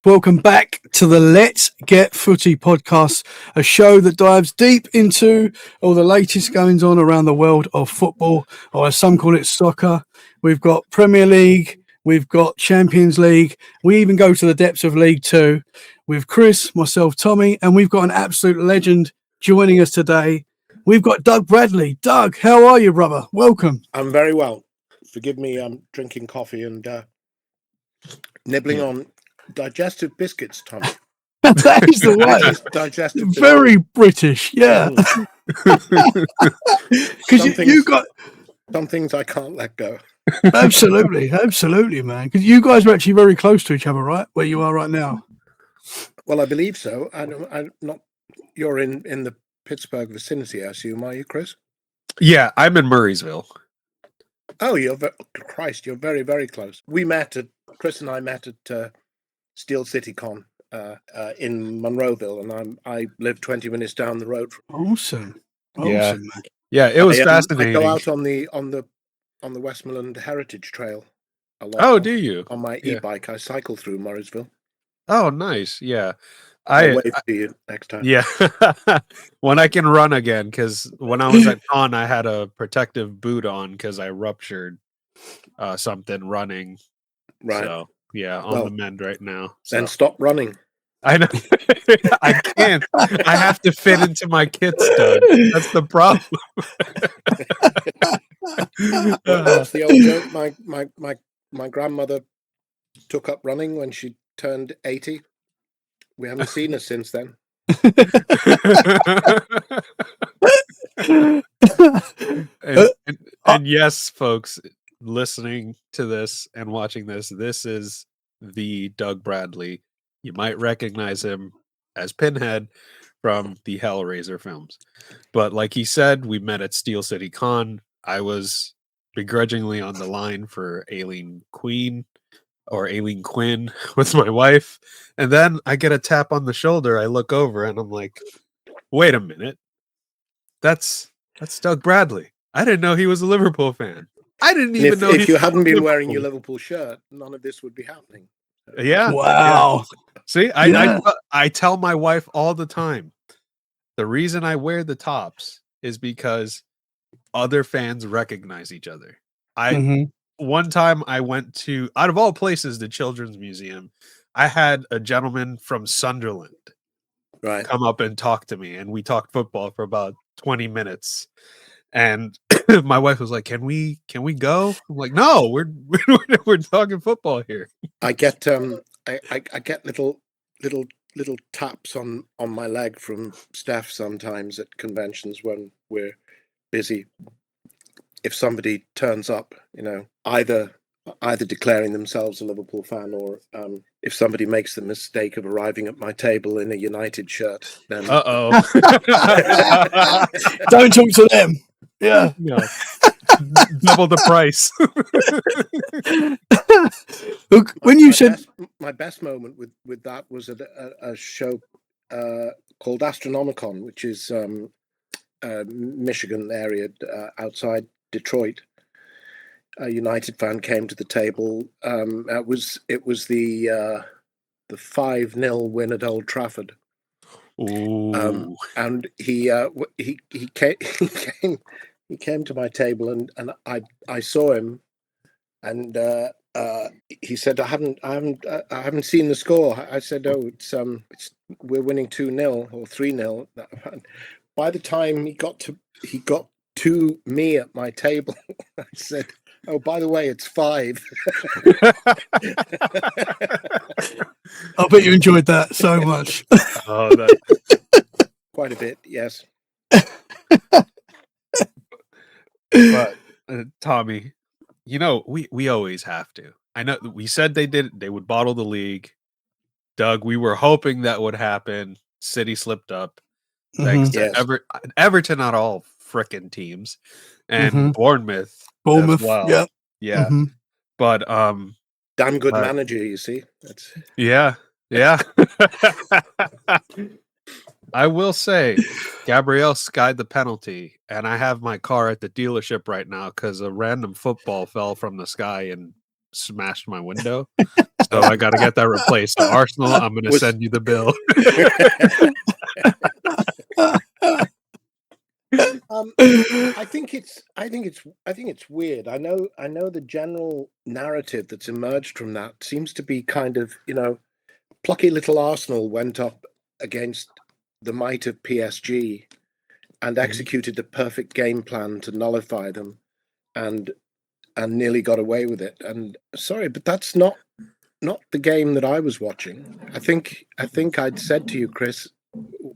Welcome back to the Let's Get Footy podcast, a show that dives deep into all the latest goings on around the world of football, or as some call it, soccer. We've got Premier League, we've got Champions League, we even go to the depths of League Two with Chris, myself, Tommy, and we've got an absolute legend joining us today. We've got Doug Bradley. Doug, how are you, brother? Welcome. I'm very well. Forgive me, I'm drinking coffee and nibbling on digestive biscuits, Tom. That is the way. Digestive Very British, yeah. Because you got some things I can't let go. absolutely, man. Because you guys are actually very close to each other, right? Where you are right now. Well, I believe so. I'm not. You're in the Pittsburgh vicinity, I assume, are you, Chris? Yeah, I'm in Murraysville. Oh, you're very, very close. Chris and I met at Steel City Con in Monroeville, and I live 20 minutes down the road from. Awesome, Yeah. man. Yeah, it was fascinating. I go out on the Westmoreland Heritage Trail a lot. Oh, do you? On my e-bike, I cycle through Murraysville. Oh, nice. Yeah. I'll wave to you next time. Yeah. When I can run again, because when I was at con, I had a protective boot on because I ruptured something running. Right. So, yeah, on the mend right now. So. Then stop running. I know. I can't. I have to fit into my kits, Doug. That's the problem. That's the old joke. My grandmother took up running when she turned 80. We haven't seen her since then. and yes, folks, listening to this and watching this is the Doug Bradley. You might recognize him as Pinhead from the HellRaiser films. But like he said, we met at Steel City Con. I was begrudgingly on the line for Aileen Quinn with my wife. And then I get a tap on the shoulder. I look over and I'm like, wait a minute. That's Doug Bradley. I didn't know he was a Liverpool fan. I didn't even know if you hadn't been wearing your Liverpool shirt, none of this would be happening. Yeah. Wow. Yeah. See, I tell my wife all the time, the reason I wear the tops is because other fans recognize each other. One time I went to, out of all places, the Children's Museum. I had a gentleman from Sunderland come up and talk to me, and we talked football for about 20 minutes. And my wife was like, "Can we go?" I'm like, "No, we're talking football here." I get I get little taps on my leg from staff sometimes at conventions when we're busy. If somebody turns up, either declaring themselves a Liverpool fan, or if somebody makes the mistake of arriving at my table in a United shirt, then don't talk to them. Yeah, no. Double the price. Look, when you said my best moment with that was at a show called Astronomicon, which is Michigan area outside Detroit. A United fan came to the table. It was the 5-0 win at Old Trafford. Ooh. And he came to my table, and I saw him, and he said, I haven't seen the score. I said, "Oh, it's we're winning 2-0 or 3-0. By the time he got to me at my table, I said, "Oh, by the way, it's 5." I bet you enjoyed that so much. Oh, quite a bit, yes. But Tommy, we always have to. I know we said they would bottle the league. Doug, we were hoping that would happen. City slipped up. Thanks to Everton, not all frickin' teams, and Bournemouth as well. Yeah. But damn good manager, you see. Yeah. I will say, Gabriel skied the penalty, and I have my car at the dealership right now because a random football fell from the sky and smashed my window. So I got to get that replaced. So Arsenal, I'm going to send you the bill. I think it's weird. I know the general narrative that's emerged from that seems to be kind of, plucky little Arsenal went up against the might of PSG and executed the perfect game plan to nullify them and nearly got away with it. And sorry, but that's not the game that I was watching. I think I'd said to you, Chris,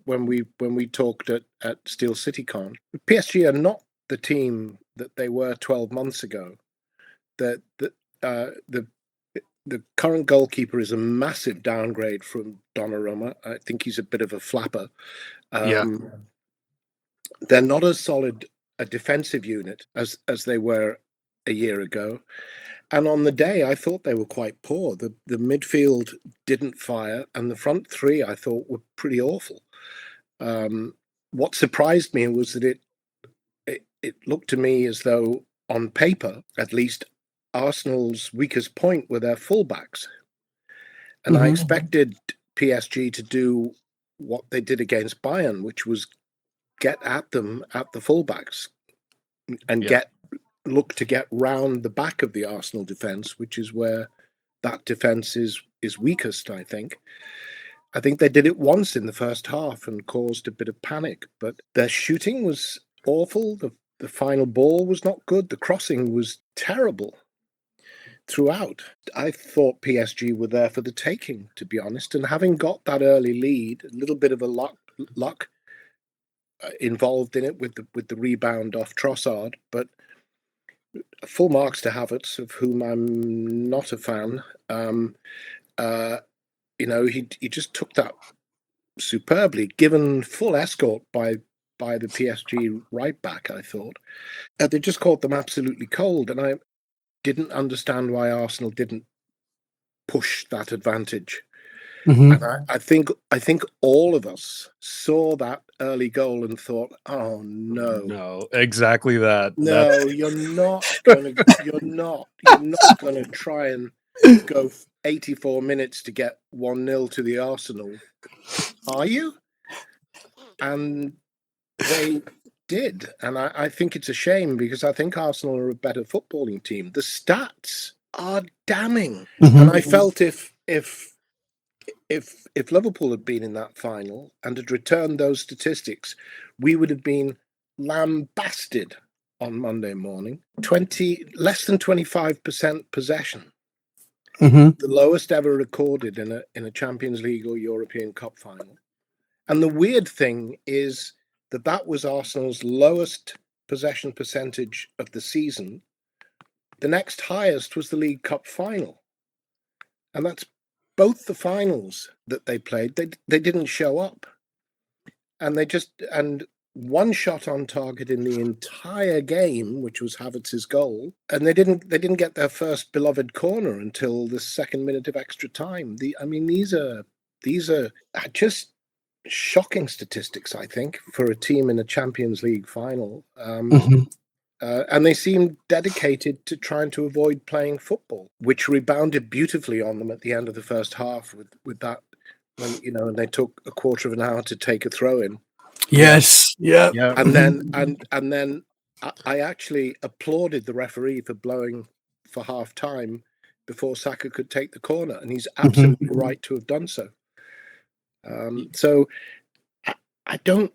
when we talked at Steel City Con, PSG are not the team that they were 12 months ago. The current goalkeeper is a massive downgrade from Donnarumma. I think he's a bit of a flapper. They're not as solid a defensive unit as they were a year ago. And on the day, I thought they were quite poor. The midfield didn't fire, and the front three I thought were pretty awful. What surprised me was that it looked to me as though, on paper, at least, Arsenal's weakest point were their fullbacks. And I expected PSG to do what they did against Bayern, which was get at them at the fullbacks and look to get round the back of the Arsenal defence, which is where that defence is weakest, I think. I think they did it once in the first half and caused a bit of panic, but their shooting was awful. The final ball was not good. The crossing was terrible throughout. I thought PSG were there for the taking, to be honest, and having got that early lead, a little bit of a luck involved in it with the rebound off Trossard, but full marks to Havertz, of whom I'm not a fan. He just took that superbly, given full escort by the PSG right back, I thought. They just caught them absolutely cold, and I didn't understand why Arsenal didn't push that advantage. And I think all of us saw that early goal and thought, "Oh no, exactly that. No, you're not gonna try and go 84 minutes to get 1-0 to the Arsenal, are you?" And they did, and I think it's a shame, because I think Arsenal are a better footballing team. The stats are damning, and I felt if Liverpool had been in that final and had returned those statistics, we would have been lambasted on Monday morning. Less than 25% possession, the lowest ever recorded in a Champions League or European Cup final. And the weird thing is that was Arsenal's lowest possession percentage of the season. The next highest was the League Cup final, and that's both the finals that they played. They didn't show up, and one shot on target in the entire game, which was Havertz's goal, and they didn't get their first beloved corner until the second minute of extra time. These are just shocking statistics, I think, for a team in a Champions League final. And they seemed dedicated to trying to avoid playing football, which rebounded beautifully on them at the end of the first half with that, and they took a quarter of an hour to take a throw in. Yes, yeah. And then I actually applauded the referee for blowing for half time before Saka could take the corner, and he's absolutely right to have done so. So I don't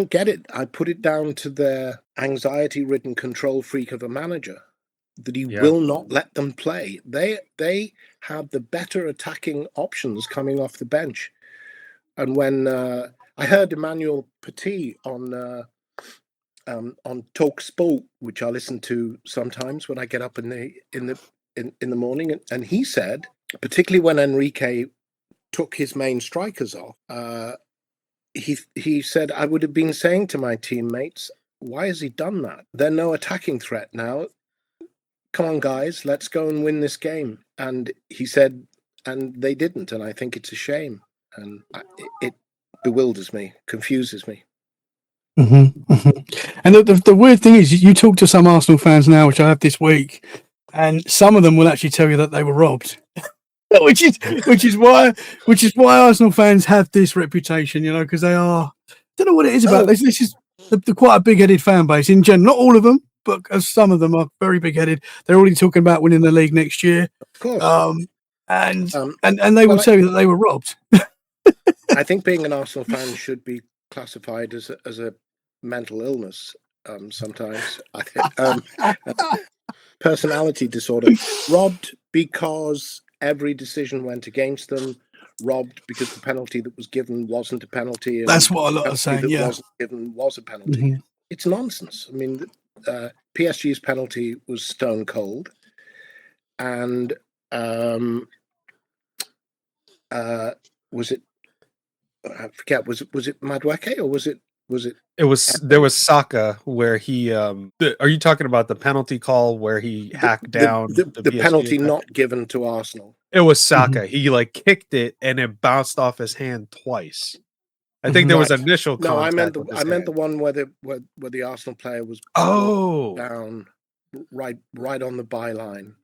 get it. I put it down to their anxiety-ridden control freak of a manager, that he will not let them play. They have the better attacking options coming off the bench. And when I heard Emmanuel Petit on Talk Sport, which I listen to sometimes when I get up in the morning, and he said, particularly when Enrique took his main strikers off, he said, "I would have been saying to my teammates, why has he done that? They're no attacking threat now. Come on, guys, let's go and win this game." And he said, and they didn't, and I think it's a shame, and it bewilders me, confuses me. And the weird thing is, you talk to some Arsenal fans now, which I have this week, and some of them will actually tell you that they were robbed. which is why Arsenal fans have this reputation, because they are. I don't know what it is about this. This is the quite a big-headed fan base in general. Not all of them, but some of them are very big-headed. They're already talking about winning the league next year. Of course. And they will tell you that they were robbed. I think being an Arsenal fan should be classified as a mental illness. Sometimes I think personality disorder. Robbed because every decision went against them. Robbed because the penalty that was given wasn't a penalty. And that's what a lot are saying. Yeah, wasn't given was a penalty. It's nonsense. I mean, PSG's penalty was stone cold, and was it? I forget. Was it Madueke or was it? It was. There was Saka where he. Are you talking about the penalty call where he hacked down the penalty not given to Arsenal? It was Saka. He kicked it and it bounced off his hand twice. I think there was initial contact. No, I meant the one where the Arsenal player was down right on the byline,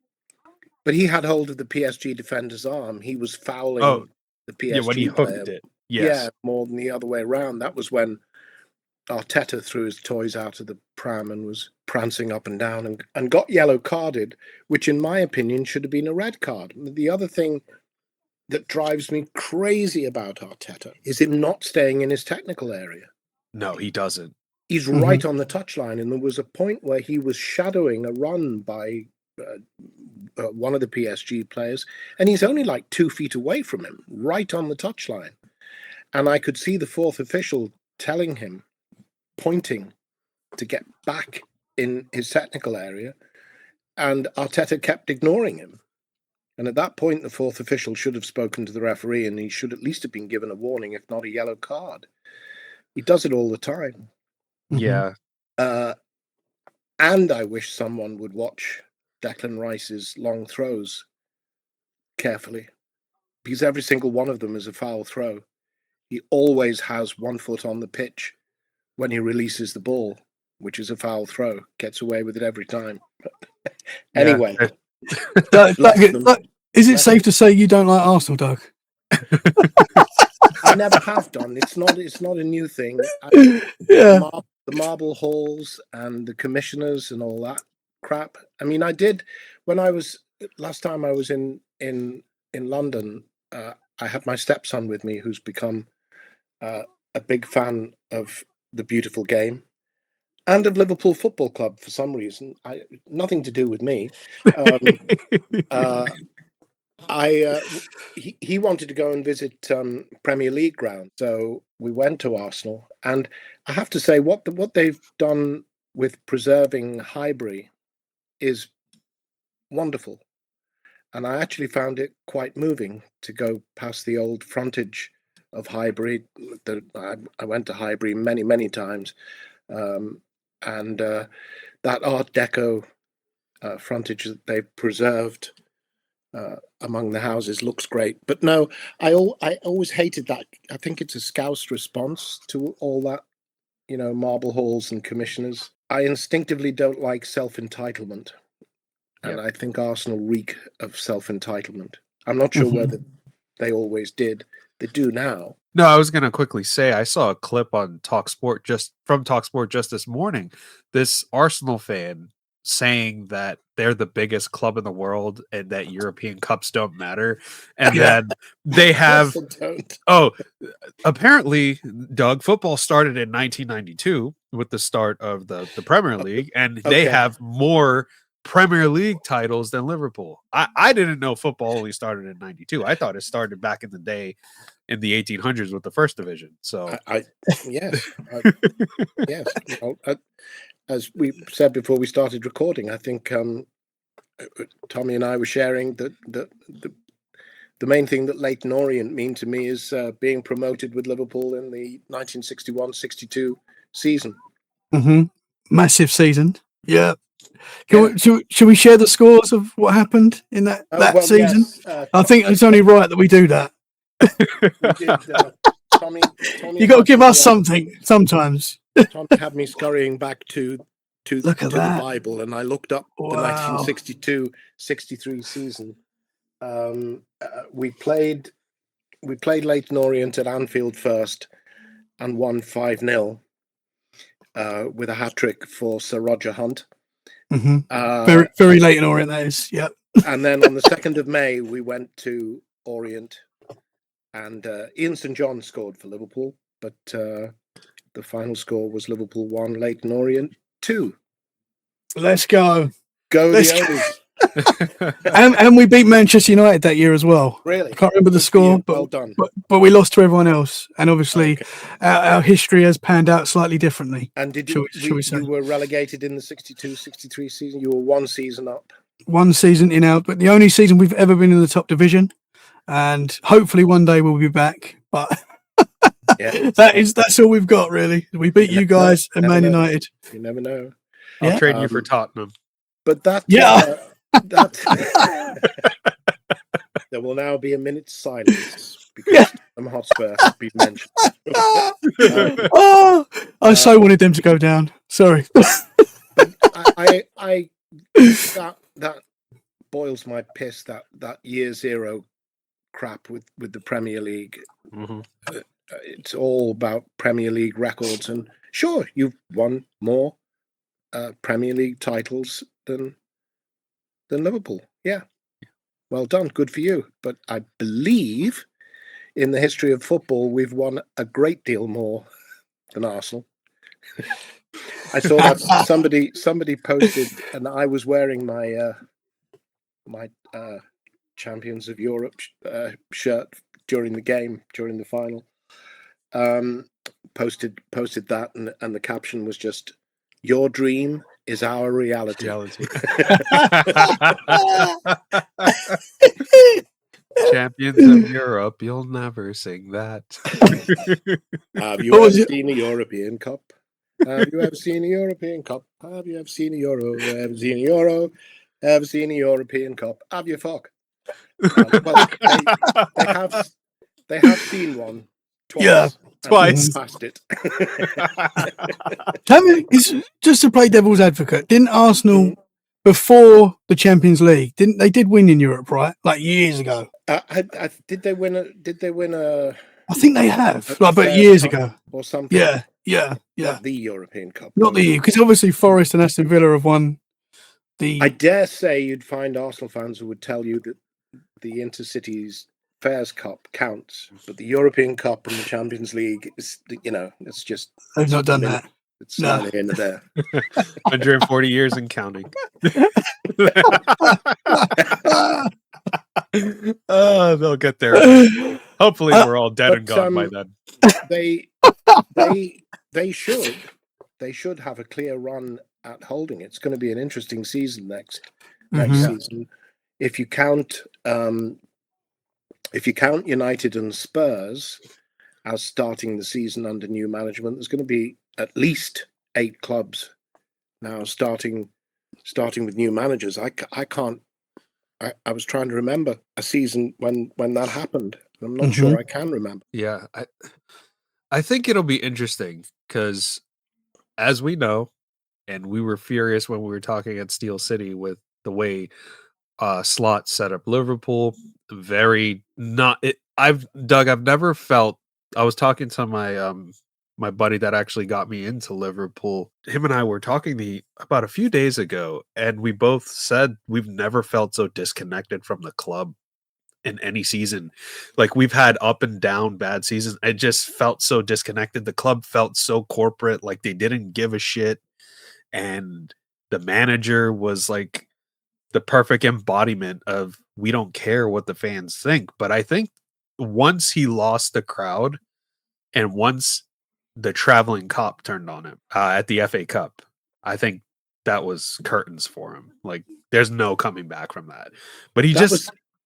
but he had hold of the PSG defender's arm. He was fouling the PSG when he hooked player. it. Yes. Yeah, more than the other way around. That was when Arteta threw his toys out of the pram and was prancing up and down and got yellow carded, which in my opinion should have been a red card. The other thing that drives me crazy about Arteta is him not staying in his technical area. No, he doesn't. He's right on the touchline, and there was a point where he was shadowing a run by one of the PSG players, and he's only 2 feet away from him, right on the touchline. And I could see the fourth official telling him, pointing to get back in his technical area, and Arteta kept ignoring him. And at that point, the fourth official should have spoken to the referee, and he should at least have been given a warning, if not a yellow card. He does it all the time. Yeah. And I wish someone would watch Declan Rice's long throws carefully, because every single one of them is a foul throw. He always has 1 foot on the pitch when he releases the ball, which is a foul throw. Gets away with it every time. Anyway. Is it safe to say you don't like Arsenal, Doug? I never have done. It's not a new thing. The marble halls and the commissioners and all that crap. I mean, I did when I was last time I was in London. I had my stepson with me, who's become a big fan of the beautiful game and of Liverpool Football Club for some reason. Nothing to do with me. He wanted to go and visit Premier League ground, so we went to Arsenal. And I have to say, what they've done with preserving Highbury is wonderful. And I actually found it quite moving to go past the old frontage of Highbury. I went to Highbury many, many times. And that Art Deco frontage that they preserved among the houses looks great. But no, I always hated that. I think it's a Scouse response to all that, marble halls and commissioners. I instinctively don't like self-entitlement. And I think Arsenal reek of self-entitlement. I'm not sure whether they always did. They do now. No, I was going to quickly say I saw a clip on TalkSport just this morning. This Arsenal fan saying that they're the biggest club in the world and that European cups don't matter, and then they have apparently, Doug, football started in 1992 with the start of the Premier League, and they have more Premier League titles than Liverpool. I didn't know football only started in 92. I thought it started back in the day in the 1800s with the first division. So yes. As we said before we started recording, I think Tommy and I were sharing that the main thing that Leyton Orient mean to me is being promoted with Liverpool in the 1961-62 season. Massive season. Yeah. Should we share the scores of what happened in that season? Yes. I think it's only right that we do that. We did, Tommy you got to give us something sometimes. Tommy had me scurrying back to Look at the that. Bible, and I looked up the 1962-63 season. We played Leyton Orient at Anfield first and won 5-0 with a hat-trick for Sir Roger Hunt. Very, very late in Orient, that is. Yep. And then on the 2nd of May, we went to Orient, and Ian St John scored for Liverpool, but the final score was Liverpool 1, Leyton Orient 2. Let's go. Go the O's. And we beat Manchester United that year as well. Really? I can't remember the score, but well done. But we lost to everyone else, and obviously our history has panned out slightly differently. And did you were relegated in the 62-63 season? You were one season up. One season in out, but the only season we've ever been in the top division, and hopefully one day we'll be back. But that's all we've got really. We beat you guys and Man United. You never know. I'll trade you for Tottenham. But that there will now be a minute's silence because Hotspur has been mentioned. I so wanted them to go down. Sorry. I that boils my piss. That year zero crap with the Premier League. Mm-hmm. It's all about Premier League records, and sure, you've won more Premier League titles than Liverpool. Yeah, well done, good for you. But I believe in the history of football, we've won a great deal more than Arsenal. I saw that somebody posted, and I was wearing my my Champions of Europe shirt during the game, during the final. Posted that, and the caption was just, "Your dream is our reality." Champions of Europe, you'll never sing that. Have you ever seen a European Cup? Have you ever seen a European Cup? Have you ever seen a Euro? Ever seen a Euro? Ever seen a European Cup? Have you fuck? Well, they have seen one twice. Yeah, twice. Past it. Tell me, just to play devil's advocate, didn't Arsenal before the Champions League they did win in Europe, right? Like years ago. Did they win a? I think they have, but years ago or something. Yeah. Not the European Cup. Not the because obviously Forest and Aston Villa have won the. I dare say you'd find Arsenal fans who would tell you that the Intercities Fairs Cup counts, but the European Cup and the Champions League is, it's just. They've not done that. It's sliding into there. 140 years and counting. They'll get there. Hopefully, we're all dead and gone by then. They should have a clear run at holding it. It's going to be an interesting season next season. If you count United and Spurs as starting the season under new management, there's going to be at least 8 clubs now starting with new managers. I was trying to remember a season when that happened. I'm not sure I can remember. Yeah, I think it'll be interesting because, as we know, and we were furious when we were talking at Steel City with the way Slot set up Liverpool. I've never felt. I was talking to my my buddy that actually got me into Liverpool. Him and I were talking about a few days ago, and we both said we've never felt so disconnected from the club in any season. Like, we've had up and down bad seasons. I just felt so disconnected. The club felt so corporate, like they didn't give a shit. And the manager was like the perfect embodiment of, we don't care what the fans think. But I think once he lost the crowd and once the traveling cop turned on him at the FA Cup, I think that was curtains for him. Like, there's no coming back from that. But he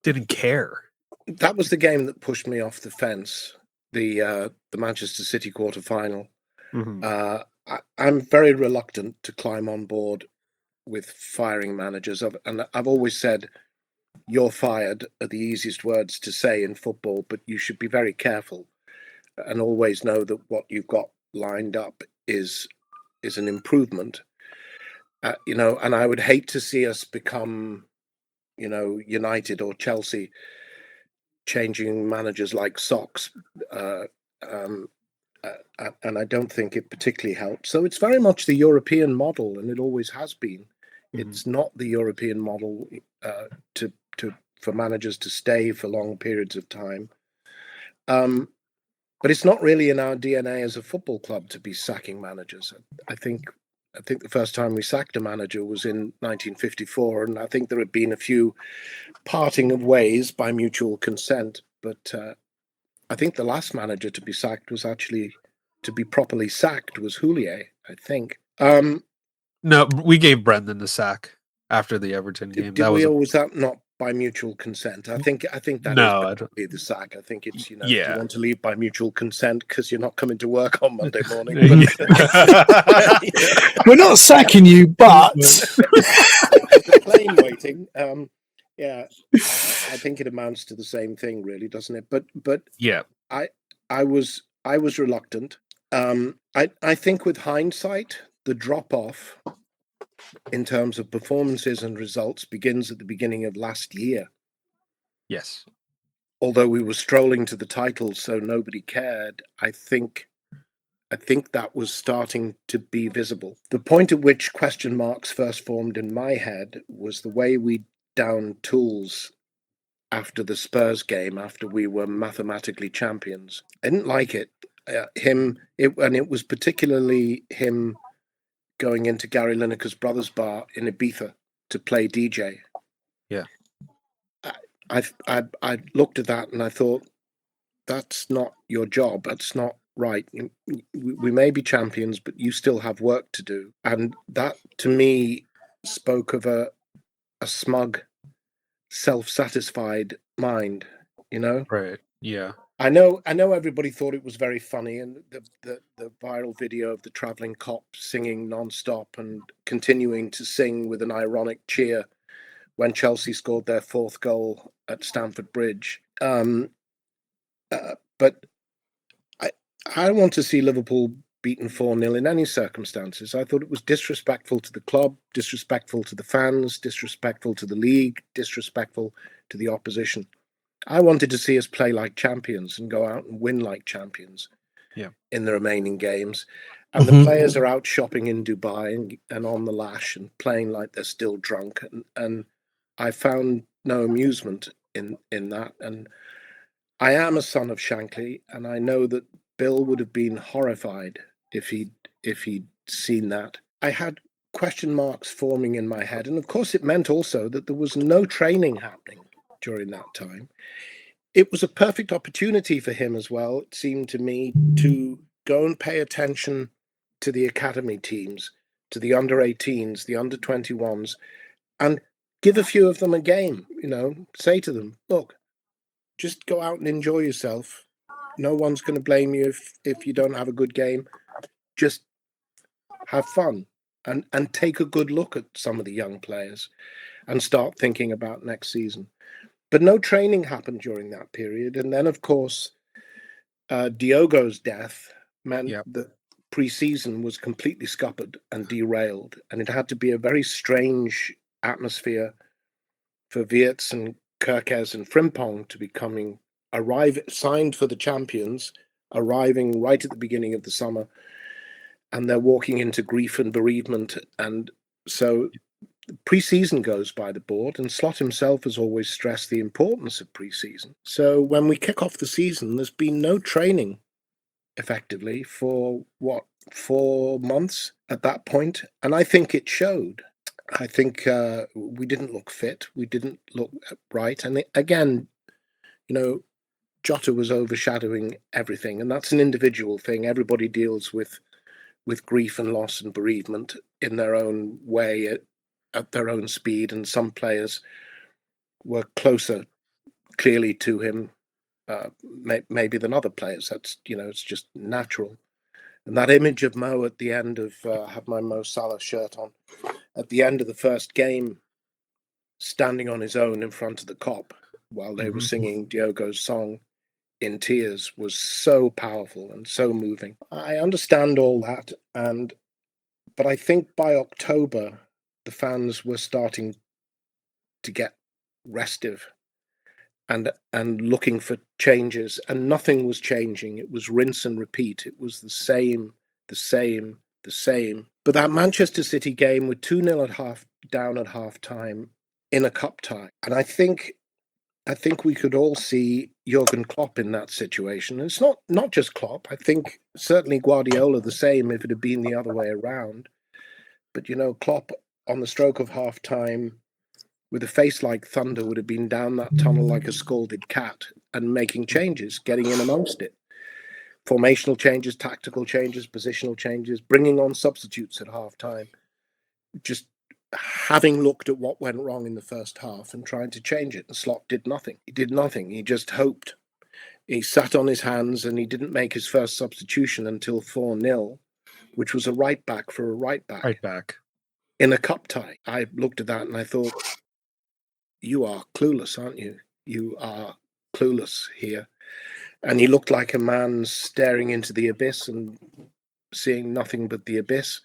didn't care. That was the game that pushed me off the fence. The Manchester City quarter-final. Mm-hmm. I'm very reluctant to climb on board with firing managers. I've always said, "You're fired" are the easiest words to say in football, but you should be very careful and always know that what you've got lined up is an improvement. and I would hate to see us become, United or Chelsea, changing managers like socks. And I don't think it particularly helps. So it's very much the European model, and it always has been. Mm-hmm. It's not the European model for managers to stay for long periods of time. But it's not really in our DNA as a football club to be sacking managers. I think the first time we sacked a manager was in 1954, and I think there had been a few parting of ways by mutual consent. But I think the last manager to be sacked was actually to be properly sacked was Houllier, I think. No, we gave Brendan the sack after the Everton game. Did we, or was that not by mutual consent? I think that No, is basically the sack. I think it's, do Yeah. you want to leave by mutual consent because you're not coming to work on Monday morning? We're not sacking you, but There's a plane waiting. Yeah, I think it amounts to the same thing, really, doesn't it? But yeah, I was reluctant. I think with hindsight, the drop off in terms of performances and results begins at the beginning of last year. yes. Although we were strolling to the title, so nobody cared, I think that was starting to be visible. The point at which question marks first formed in my head was the way we downed tools after the Spurs game, after we were mathematically champions. I didn't like it. And it was particularly him going into Gary Lineker's brother's bar in Ibiza to play DJ. Yeah. I looked at that and I thought, that's not your job. That's not right. We may be champions, but you still have work to do. And that, to me, spoke of a smug, self-satisfied mind, Right. Yeah. I know everybody thought it was very funny, and the viral video of the traveling cop singing non-stop and continuing to sing with an ironic cheer when Chelsea scored their fourth goal at Stamford Bridge. But I want to see Liverpool beaten 4-0 in any circumstances. I thought it was disrespectful to the club, disrespectful to the fans, disrespectful to the league, disrespectful to the opposition. I wanted to see us play like champions and go out and win like champions in the remaining games. And the players are out shopping in Dubai and on the lash and playing like they're still drunk. And I found no amusement in that. And I am a son of Shankly, and I know that Bill would have been horrified if he'd seen that. I had question marks forming in my head. And of course, it meant also that there was no training happening during that time. It was a perfect opportunity for him as well, it seemed to me, to go and pay attention to the academy teams, to the under-18s, the under-21s, and give a few of them a game, say to them, look, just go out and enjoy yourself. No one's going to blame you if you don't have a good game. Just have fun and take a good look at some of the young players and start thinking about next season. But no training happened during that period. And then, of course, Diogo's death meant that pre-season was completely scuppered and derailed. And it had to be a very strange atmosphere for Wirtz and Kerkez and Frimpong to be signed for the champions, arriving right at the beginning of the summer. And they're walking into grief and bereavement. And so pre-season goes by the board, and Slot himself has always stressed the importance of pre-season. So when we kick off the season, there's been no training effectively for 4 months at that point, and I think it showed. I think we didn't look fit, we didn't look right, and again, Jota was overshadowing everything, and that's an individual thing. Everybody deals with grief and loss and bereavement in their own way, at their own speed, and some players were closer clearly to him maybe than other players. That's it's just natural. And that image of Mo at the end of I have my Mo Salah shirt on at the end of the first game, standing on his own in front of the Kop while they were singing Diogo's song in tears, was so powerful and so moving. I understand all that, but I think by October the fans were starting to get restive and looking for changes, and nothing was changing. It was rinse and repeat. It was the same. But that Manchester City game with 2-0 down at half time in a cup tie, and I think we could all see Jurgen Klopp in that situation. And it's not just Klopp. I think certainly Guardiola the same if it had been the other way around. But Klopp on the stroke of half time, with a face like thunder, would have been down that tunnel like a scalded cat and making changes, getting in amongst it. Formational changes, tactical changes, positional changes, bringing on substitutes at half time. Just having looked at what went wrong in the first half and trying to change it. And Slot did nothing. He did nothing. He just hoped. He sat on his hands and he didn't make his first substitution until 4-0, which was a right back for a right back. Right back. In a cup tie. I looked at that and I thought, you are clueless, aren't you? You are clueless here. And he looked like a man staring into the abyss and seeing nothing but the abyss.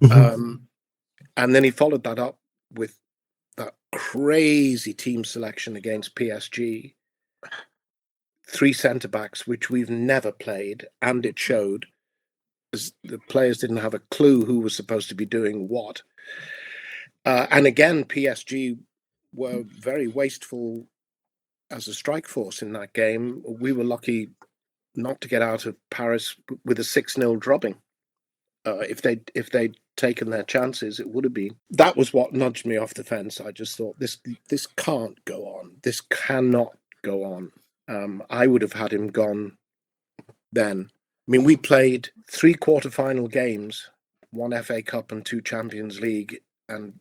And then he followed that up with that crazy team selection against PSG. 3 centre-backs, which we've never played, and it showed. As the players didn't have a clue who was supposed to be doing what. And again, PSG were very wasteful as a strike force in that game. We were lucky not to get out of Paris with a 6-0 drubbing. If they'd taken their chances, it would have been. That was what nudged me off the fence. I just thought, this can't go on. This cannot go on. I would have had him gone then. I mean, we played 3 quarter-final games, 1 FA Cup and 2 Champions League, and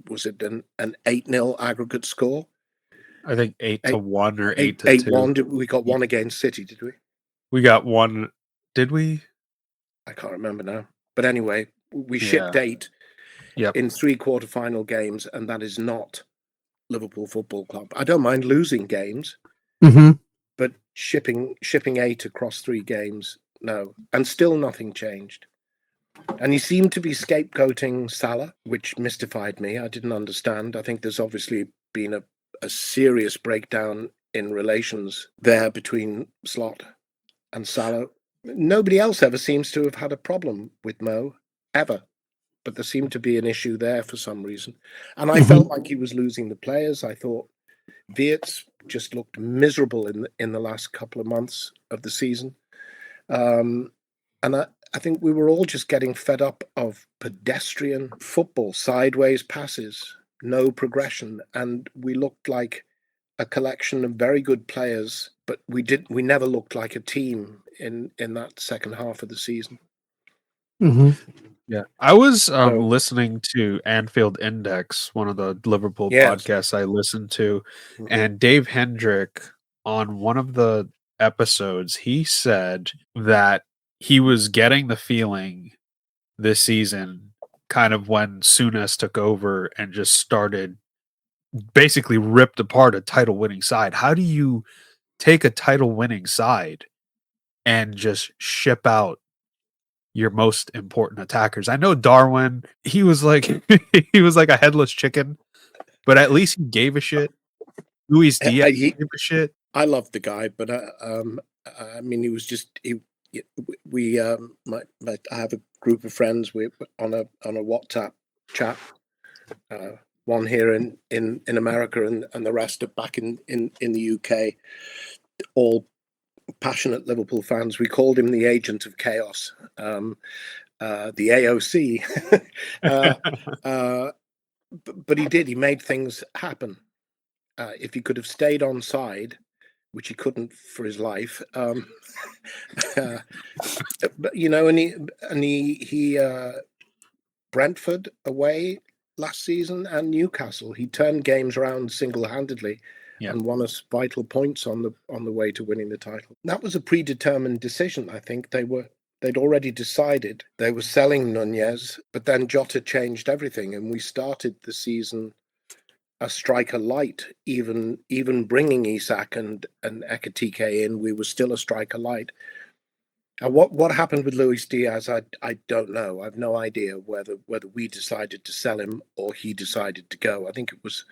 was it an 8-0 aggregate score? I think 8-1 or 8-2. 8-1. We got 1 against City, did we? We got 1. Did we? I can't remember now. But anyway, we shipped 8 in 3 quarter-final games, and that is not Liverpool Football Club. I don't mind losing games, but shipping 8 across 3 games, no. And still nothing changed. And he seemed to be scapegoating Salah, which mystified me. I didn't understand. I think there's obviously been a serious breakdown in relations there between Slot and Salah. Nobody else ever seems to have had a problem with Mo, ever. But there seemed to be an issue there for some reason. And I felt like he was losing the players. I thought Wirtz just looked miserable in the last couple of months of the season. And I think we were all just getting fed up of pedestrian football, sideways passes, no progression. And we looked like a collection of very good players, but we never looked like a team in that second half of the season. Yeah, I was listening to Anfield Index, one of the Liverpool podcasts I listened to, and Dave Hendrick on one of the episodes, he said that he was getting the feeling this season, kind of when Souness took over and just started, basically ripped apart a title-winning side. How do you take a title-winning side and just ship out your most important attackers? I know Darwin, he was like a headless chicken, but at least he gave a shit. Luis Diaz gave a shit. I loved the guy, but I mean, he was just I have a group of friends on a WhatsApp chat. One here in America and the rest are back in the UK, all passionate Liverpool fans. We called him the agent of chaos, the AOC. But he did. He made things happen. If he could have stayed on side, which he couldn't for his life, but and he Brentford away last season and Newcastle, he turned games around single-handedly and won us vital points on the way to winning the title. That was a predetermined decision. I think they'd already decided they were selling Nunez, but then Jota changed everything, and we started the season a striker light. Even bringing Isak and Ekitike in, we were still a striker light. What happened with Luis Diaz, I don't know. I've no idea whether we decided to sell him or he decided to go. I think it was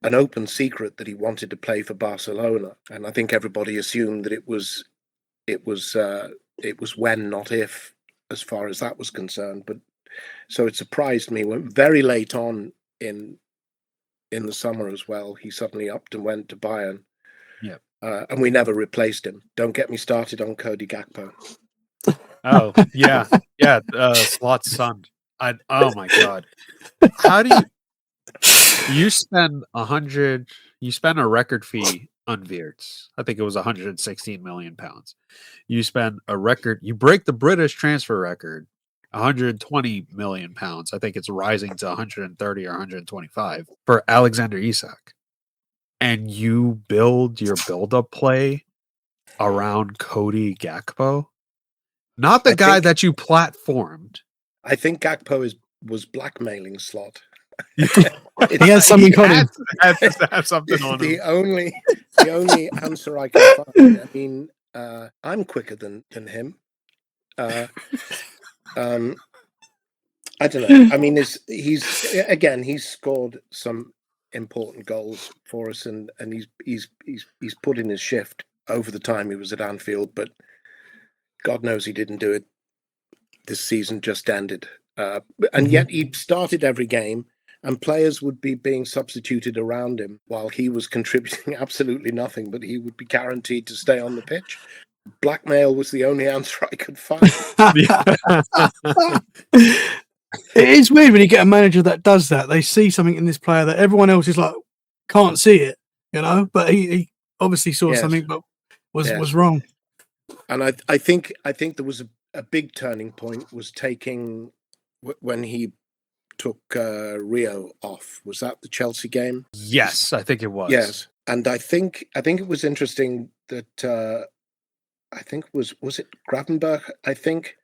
an open secret that he wanted to play for Barcelona, and I think everybody assumed that it was when, not if, as far as that was concerned. But so it surprised me when very late on in the summer as well, he suddenly upped and went to Bayern. Yeah. And we never replaced him. Don't get me started on Cody Gakpo. Oh, yeah. Yeah. Slot's son. Oh my God. How do you spend you spend a record fee on Weerts? I think it was 116 million pounds. You spend you break the British transfer record, 120 million pounds. I think it's rising to 130 or 125 for Alexander Isak. And you build your build-up play around Cody Gakpo, not the guy that you platformed. I think Gakpo was blackmailing Slot. He has something on him. Has something on him. The only answer I can find. I mean, I'm quicker than him. I don't know. I mean, he's scored some important goals for us, and he's put in his shift over the time he was at Anfield, but God knows he didn't do it. This season just ended, and yet he started every game, and players would be being substituted around him while he was contributing absolutely nothing, but he would be guaranteed to stay on the pitch. Blackmail was the only answer I could find. It is weird when you get a manager that does that. They see something in this player that everyone else is like, can't see it, but he obviously saw something, but was wrong. And I think there was a big turning point was taking when he took Rio off. Was that the Chelsea game? Yes, I think it was. Yes, and I think it was interesting that I think was it Gravenberch? I think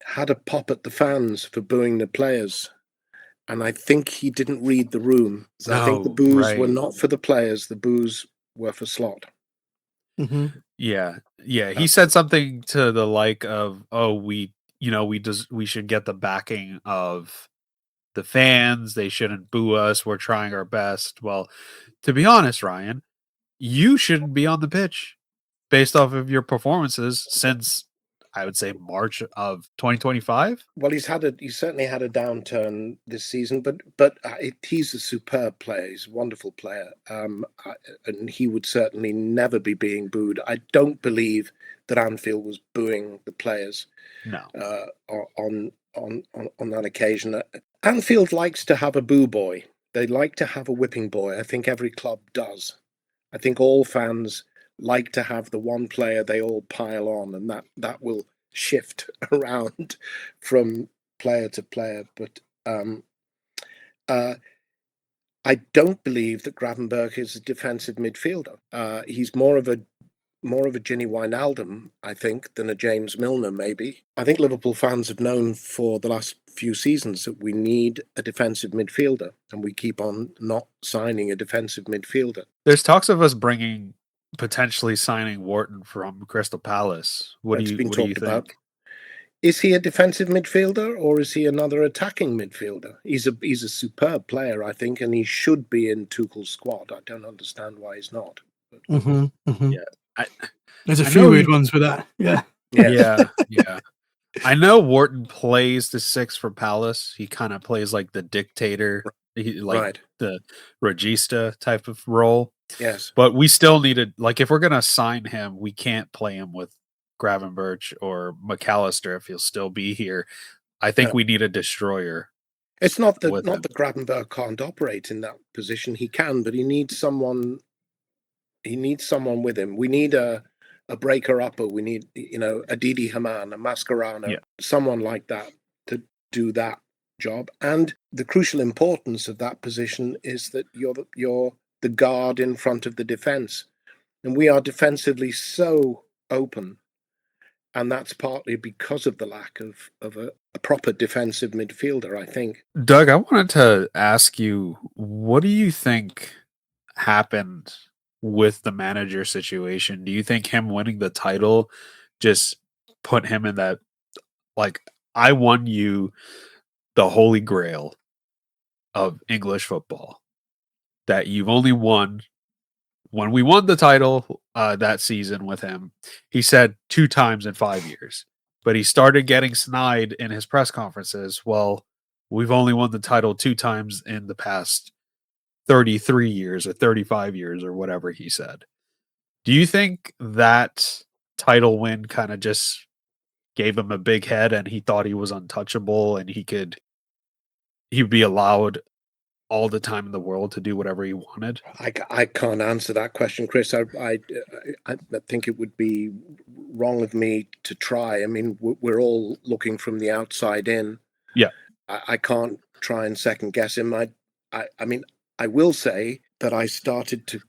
had a pop at the fans for booing the players, and I think he didn't read the room. I think the boos were not for the players; the boos were for Slot. Mm-hmm. Yeah. He said something to the like of, "Oh, we should get the backing of the fans. They shouldn't boo us. We're trying our best." Well, to be honest, Ryan, you shouldn't be on the pitch based off of your performances since, I would say, March of 2025. Well, he's certainly had a downturn this season, but he's a superb player. He's a wonderful player, and he would certainly never be being booed. I don't believe that Anfield was booing the players. No, on that occasion, Anfield likes to have a boo boy. They like to have a whipping boy. I think every club does. I think all fans like to have the one player they all pile on, and that will shift around from player to player. But I don't believe that Gravenberch is a defensive midfielder. He's more of a Ginny Wijnaldum, I think, than a James Milner, maybe. I think Liverpool fans have known for the last few seasons that we need a defensive midfielder, and we keep on not signing a defensive midfielder. There's talks of us potentially signing Wharton from Crystal Palace. What do you think? About. Is he a defensive midfielder or is he another attacking midfielder? He's a superb player, I think, and he should be in Tuchel's squad. I don't understand why he's not. Yeah, there's a few weird ones with that. Yeah. I know Wharton plays the 6 for Palace. He kind of plays like the dictator, the regista type of role. Yes, but we still needed, like, if we're gonna sign him, we can't play him with Gravenberch or McAllister if he'll still be here. I think we need a destroyer. It's not that Gravenberch can't operate in that position. He can, but he needs someone. He needs someone with him. We need a breaker upper. We need a Didi Hamann, a Mascherano, someone like that to do that job. And the crucial importance of that position is that you're the guard in front of the defense, and we are defensively so open, and that's partly because of the lack of a proper defensive midfielder, I think. Doug, I wanted to ask you, what do you think happened with the manager situation? Do you think him winning the title just put him in that, like, I won you the holy grail of English football that you've only won. When we won the title that season with him, he said 2 times in 5 years. But he started getting snide in his press conferences. Well, we've only won the title 2 times in the past 33 years or 35 years or whatever he said. Do you think that title win kind of just gave him a big head and he thought he was untouchable and he'd be allowed all the time in the world to do whatever he wanted? I can't answer that question, Chris. I think it would be wrong of me to try. I mean, we're all looking from the outside in. Yeah. I can't try and second guess him. I mean, I will say that I started to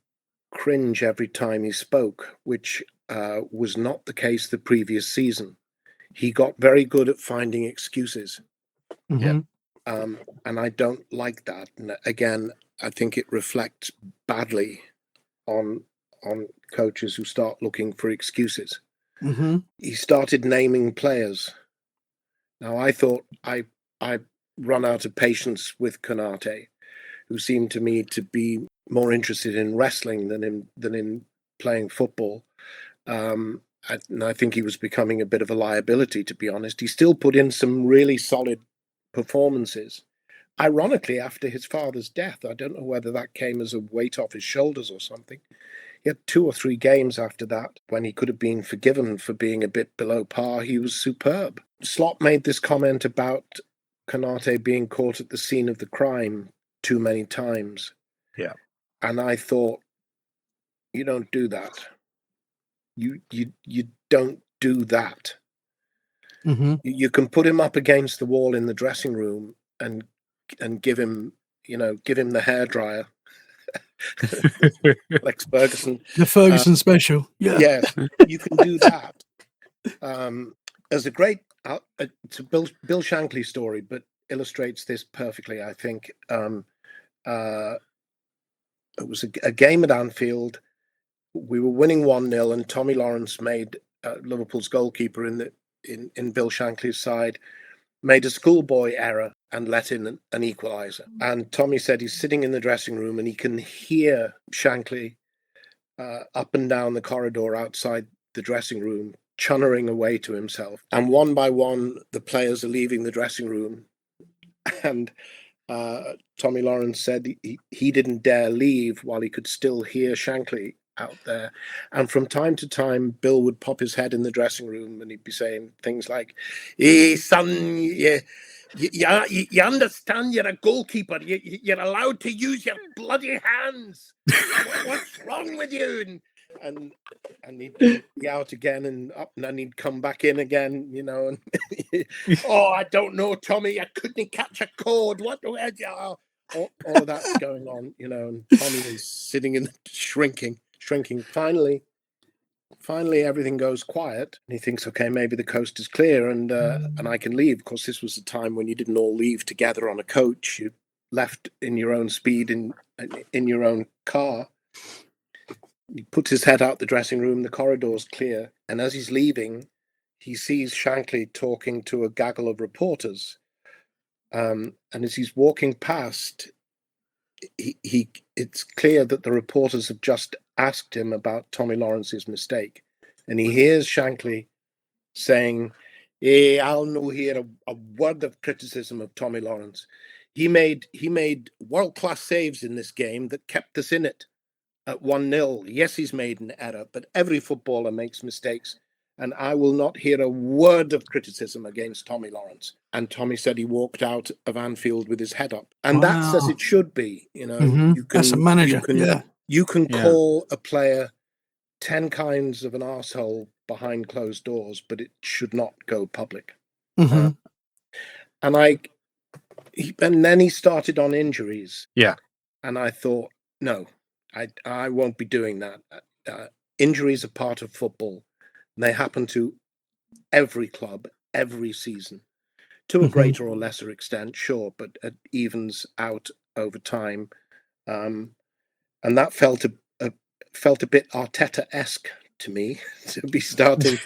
cringe every time he spoke, which was not the case the previous season. He got very good at finding excuses. Mhm. And I don't like that. And again, I think it reflects badly on coaches who start looking for excuses. Mhm. He started naming players. Now I thought I run out of patience with Konate, who seemed to me to be more interested in wrestling than in playing football. And I think he was becoming a bit of a liability, to be honest. He still put in some really solid performances. Ironically, after his father's death, I don't know whether that came as a weight off his shoulders or something. He had 2 or 3 games after that when he could have been forgiven for being a bit below par. He was superb. Slot made this comment about Konate being caught at the scene of the crime too many times. Yeah. And I thought, you don't do that. You don't do that. Mhm. You can put him up against the wall in the dressing room and give him the hairdryer. Lex Ferguson. The Ferguson special. Yeah. Yes, you can do that. There's a great it's a Bill Shankly story, but illustrates this perfectly, I think. It was a game at Anfield. We were winning 1-0, and Tommy Lawrence made Liverpool's goalkeeper in Bill Shankly's side made a schoolboy error and let in an equaliser. And Tommy said he's sitting in the dressing room and he can hear Shankly up and down the corridor outside the dressing room, chunnering away to himself. And one by one, the players are leaving the dressing room. And Tommy Lawrence said he didn't dare leave while he could still hear Shankly out there. And from time to time, Bill would pop his head in the dressing room and he'd be saying things like, "Hey, son, you understand you're a goalkeeper. You're allowed to use your bloody hands. What's wrong with you?" And he'd be out again and up, and then he'd come back in again, And "Oh, I don't know, Tommy. I couldn't catch a cord. What? All of that's going on, And Tommy is sitting in shrinking. Finally, everything goes quiet, and he thinks, okay, maybe the coast is clear, and I can leave. Of course, this was the time when you didn't all leave together on a coach. You left in your own speed in your own car. He puts his head out the dressing room. The corridor's clear, and as he's leaving, he sees Shankly talking to a gaggle of reporters. And as he's walking past, it's clear that the reporters have just asked him about Tommy Lawrence's mistake, and he hears Shankly saying, "Hey, I'll no hear a word of criticism of Tommy Lawrence. He made world-class saves in this game that kept us in it at 1-0. Yes, he's made an error, but every footballer makes mistakes, and I will not hear a word of criticism against Tommy Lawrence." And Tommy said he walked out of Anfield with his head up. And that's as it should be. That's a manager. You can Yeah. call a player 10 kinds of an arsehole behind closed doors, but it should not go public. Mhm. And then he started on injuries. Yeah. And I thought, no, I won't be doing that. Injuries are part of football. They happen to every club, every season, to a greater or lesser extent, sure, but it evens out over time. And that felt a bit Arteta-esque to me to be starting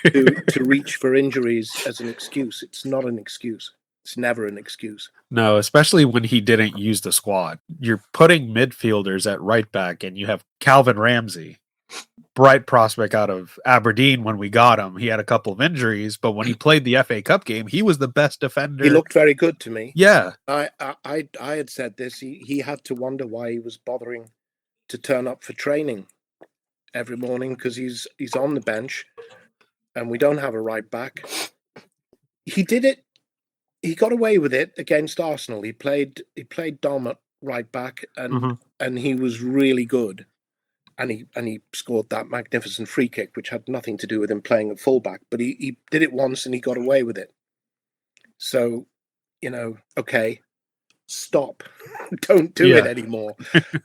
to reach for injuries as an excuse. It's not an excuse. It's never an excuse. No, especially when he didn't use the squad. You're putting midfielders at right back, and you have Calvin Ramsey, bright prospect out of Aberdeen when we got him. He had a couple of injuries, but when he played the FA Cup game, he was the best defender. He looked very good to me. Yeah. I had said this. He had to wonder why he was bothering to turn up for training every morning, because he's on the bench and we don't have a right back. He did it. He got away with it against Arsenal. He played Dom at right back, and he was really good. And he scored that magnificent free kick, which had nothing to do with him playing at fullback. But he did it once and he got away with it. So, okay, stop. Don't do it anymore.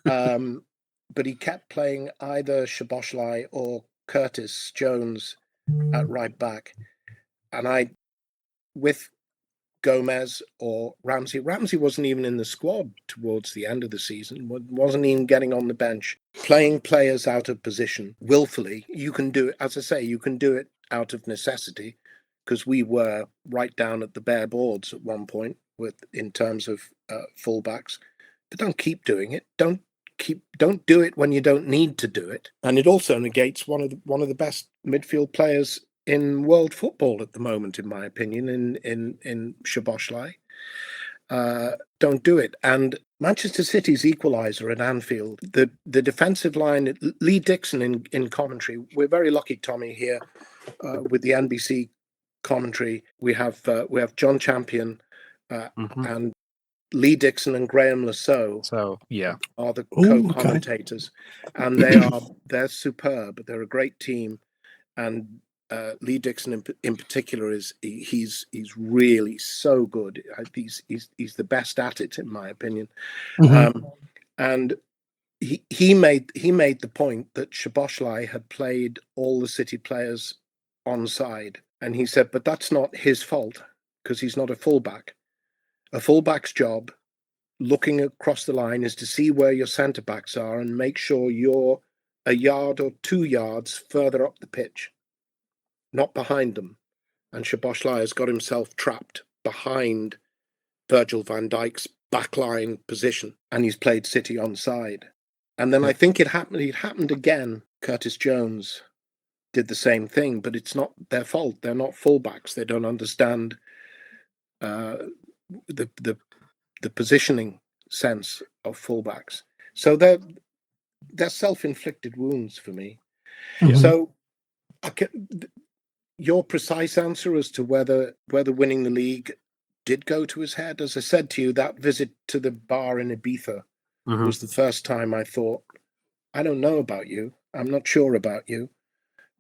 But he kept playing either Szoboszlai or Curtis Jones at right back. And with Gomez or Ramsey wasn't even in the squad towards the end of the season, wasn't even getting on the bench. Playing players out of position willfully, you can do it, as I say, you can do it out of necessity, because we were right down at the bare boards at one point in terms of fullbacks. But don't keep doing it. Don't do it when you don't need to do it. And it also negates one of the best midfield players in world football at the moment, in my opinion, in Szoboszlai. Don't do it. And Manchester City's equaliser at Anfield, the defensive line, Lee Dixon in commentary. We're very lucky, Tommy, here with the NBC commentary. We have John Champion and Lee Dixon and Graham Lasso. So are the co-commentators, and they're superb. They're a great team, and Lee Dixon in particular he's really so good. He's the best at it, in my opinion. And he made the point that Szoboszlai had played all the City players onside, and he said, but that's not his fault, because he's not a fullback. A fullback's job, looking across the line, is to see where your centre backs are and make sure you're a yard or 2 yards further up the pitch, not behind them. And Szoboszlai has got himself trapped behind Virgil van Dijk's backline position, and he's played City onside. And then I think it happened again. Curtis Jones did the same thing, but it's not their fault. They're not fullbacks. They don't understand the positioning sense of fullbacks. So they're self-inflicted wounds for me. So your precise answer as to whether winning the league did go to his head, as I said to you, that visit to the bar in Ibiza was the first time I thought, I don't know about you. I'm not sure about you.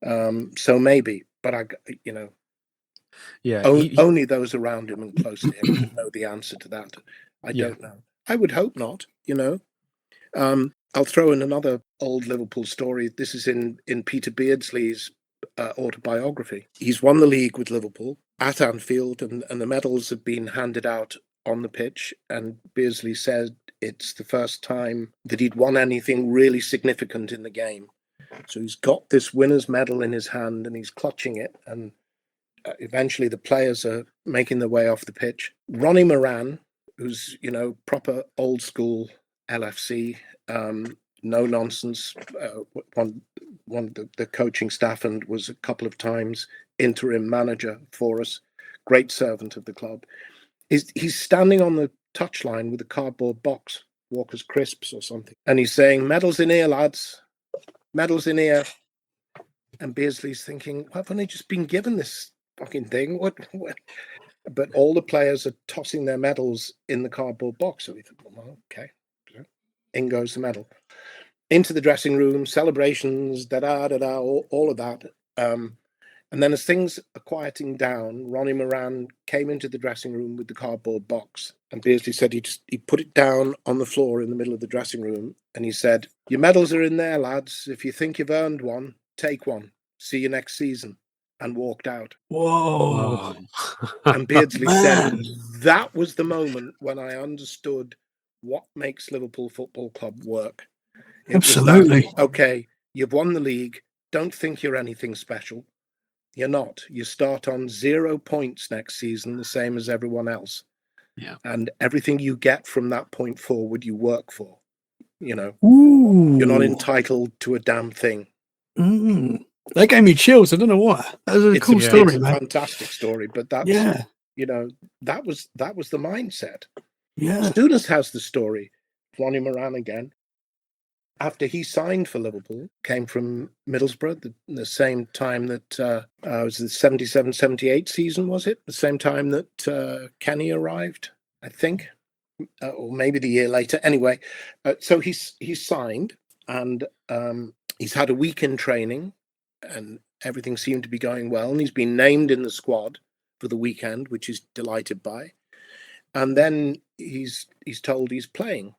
So maybe, but only those around him and close to him know the answer to that. I don't know. I would hope not, I'll throw in another old Liverpool story. This is in Peter Beardsley's autobiography. He's won the league with Liverpool at Anfield, and the medals have been handed out on the pitch. And Beardsley said it's the first time that he'd won anything really significant in the game. So he's got this winner's medal in his hand and he's clutching it. And eventually the players are making their way off the pitch. Ronnie Moran, who's, proper old school LFC, no nonsense, one of the coaching staff, and was a couple of times interim manager for us, great servant of the club. He's standing on the touchline with a cardboard box, Walker's Crisps or something, and he's saying, medals in here, lads, medals in here. And Beardsley's thinking, I've only just been given this fucking thing. What? But all the players are tossing their medals in the cardboard box. So we thought, well, okay. In goes the medal. Into the dressing room, celebrations, all of that. And then as things are quieting down, Ronnie Moran came into the dressing room with the cardboard box. And Beardsley said he put it down on the floor in the middle of the dressing room. And he said, your medals are in there, lads. If you think you've earned one, take one. See you next season. And walked out. Whoa. And Beardsley said, that was the moment when I understood what makes Liverpool Football Club work. Absolutely. Okay, you've won the league. don't think you're anything special. You're not. You start on 0 points next season, the same as everyone else. Yeah. And everything you get from that point forward, you work for. You know, Ooh. you're not entitled to a damn thing. That gave me chills. I don't know why. That was a cool story, It's man. a fantastic story, but that's you know, that was the mindset. Yeah. Students has the story. Ronnie Moran again. After he signed for Liverpool, came from Middlesbrough, the same time that was the 77-78 season, was it? The same time that Kenny arrived, I think, or maybe the year later. Anyway, so he's signed, and he's had a week in training, and everything seemed to be going well, and he's been named in the squad for the weekend, which he's delighted by. And then he's told he's playing,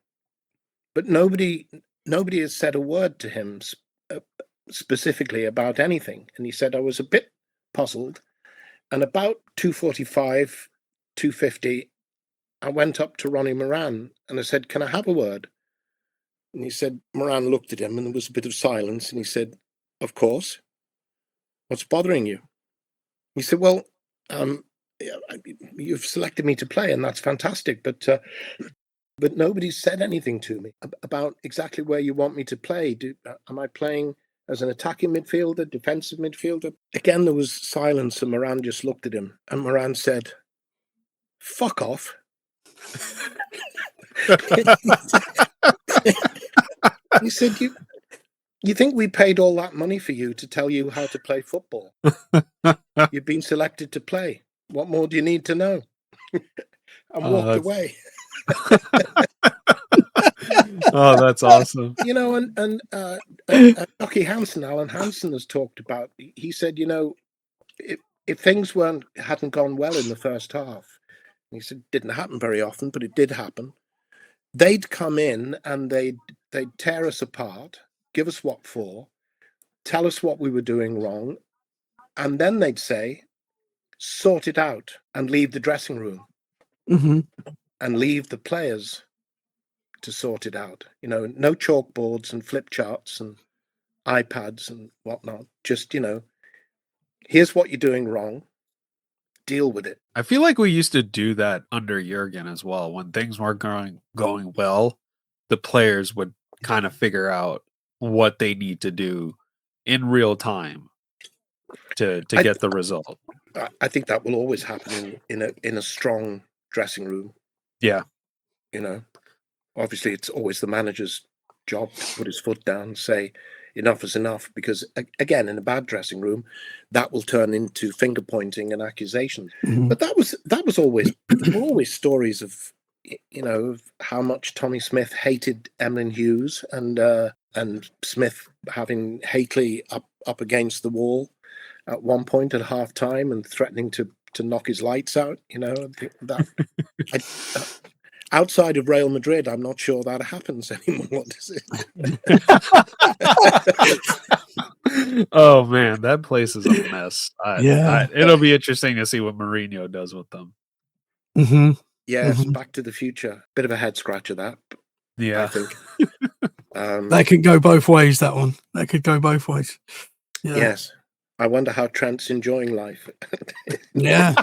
but nobody has said a word to him specifically about anything. And he said, I was a bit puzzled. And about 2:45, 2:50, I went up to Ronnie Moran and I said, can I have a word? And he said, Moran looked at him and there was a bit of silence. And he said, of course. What's bothering you? He said, well, you've selected me to play and that's fantastic. But nobody's said anything to me about exactly where you want me to play. Am I playing as an attacking midfielder, defensive midfielder? Again, there was silence and Moran just looked at him. And Moran said, fuck off. He said, you think we paid all that money for you to tell you how to play football? You've been selected to play. What more do you need to know? And walked away. Oh, that's awesome. You know, and Jockey Hansen, Alan Hansen has talked about, he said, you know, if things hadn't gone well in the first half, he said it didn't happen very often, but it did happen. They'd come in and they'd tear us apart, give us what for, tell us what we were doing wrong, and then they'd say, sort it out and leave the dressing room and leave the players to sort it out. You know, no chalkboards and flip charts and iPads and whatnot. Just, you know, here's what you're doing wrong. Deal with it. I feel like we used to do that under Jurgen as well. When things weren't going well, the players would kind of figure out what they need to do in real time to get the result. I think that will always happen in a strong dressing room. Yeah. You know, obviously it's always the manager's job to put his foot down, say enough is enough, because again, in a bad dressing room, that will turn into finger pointing and accusations. But that was always, there were always stories of, you know, of how much Tommy Smith hated Emlyn Hughes and Smith having Hateley up against the wall at one point at half time and threatening to knock his lights out. You know, outside of Real Madrid, I'm not sure that happens anymore, does it? Oh man, that place is a mess. It'll be interesting to see what Mourinho does with them. Yes, Back to the Future. Bit of a head scratcher, that. Yeah, I think that could go both ways. That one. That could go both ways. Yeah. Yes. I wonder how Trent's enjoying life. Yeah.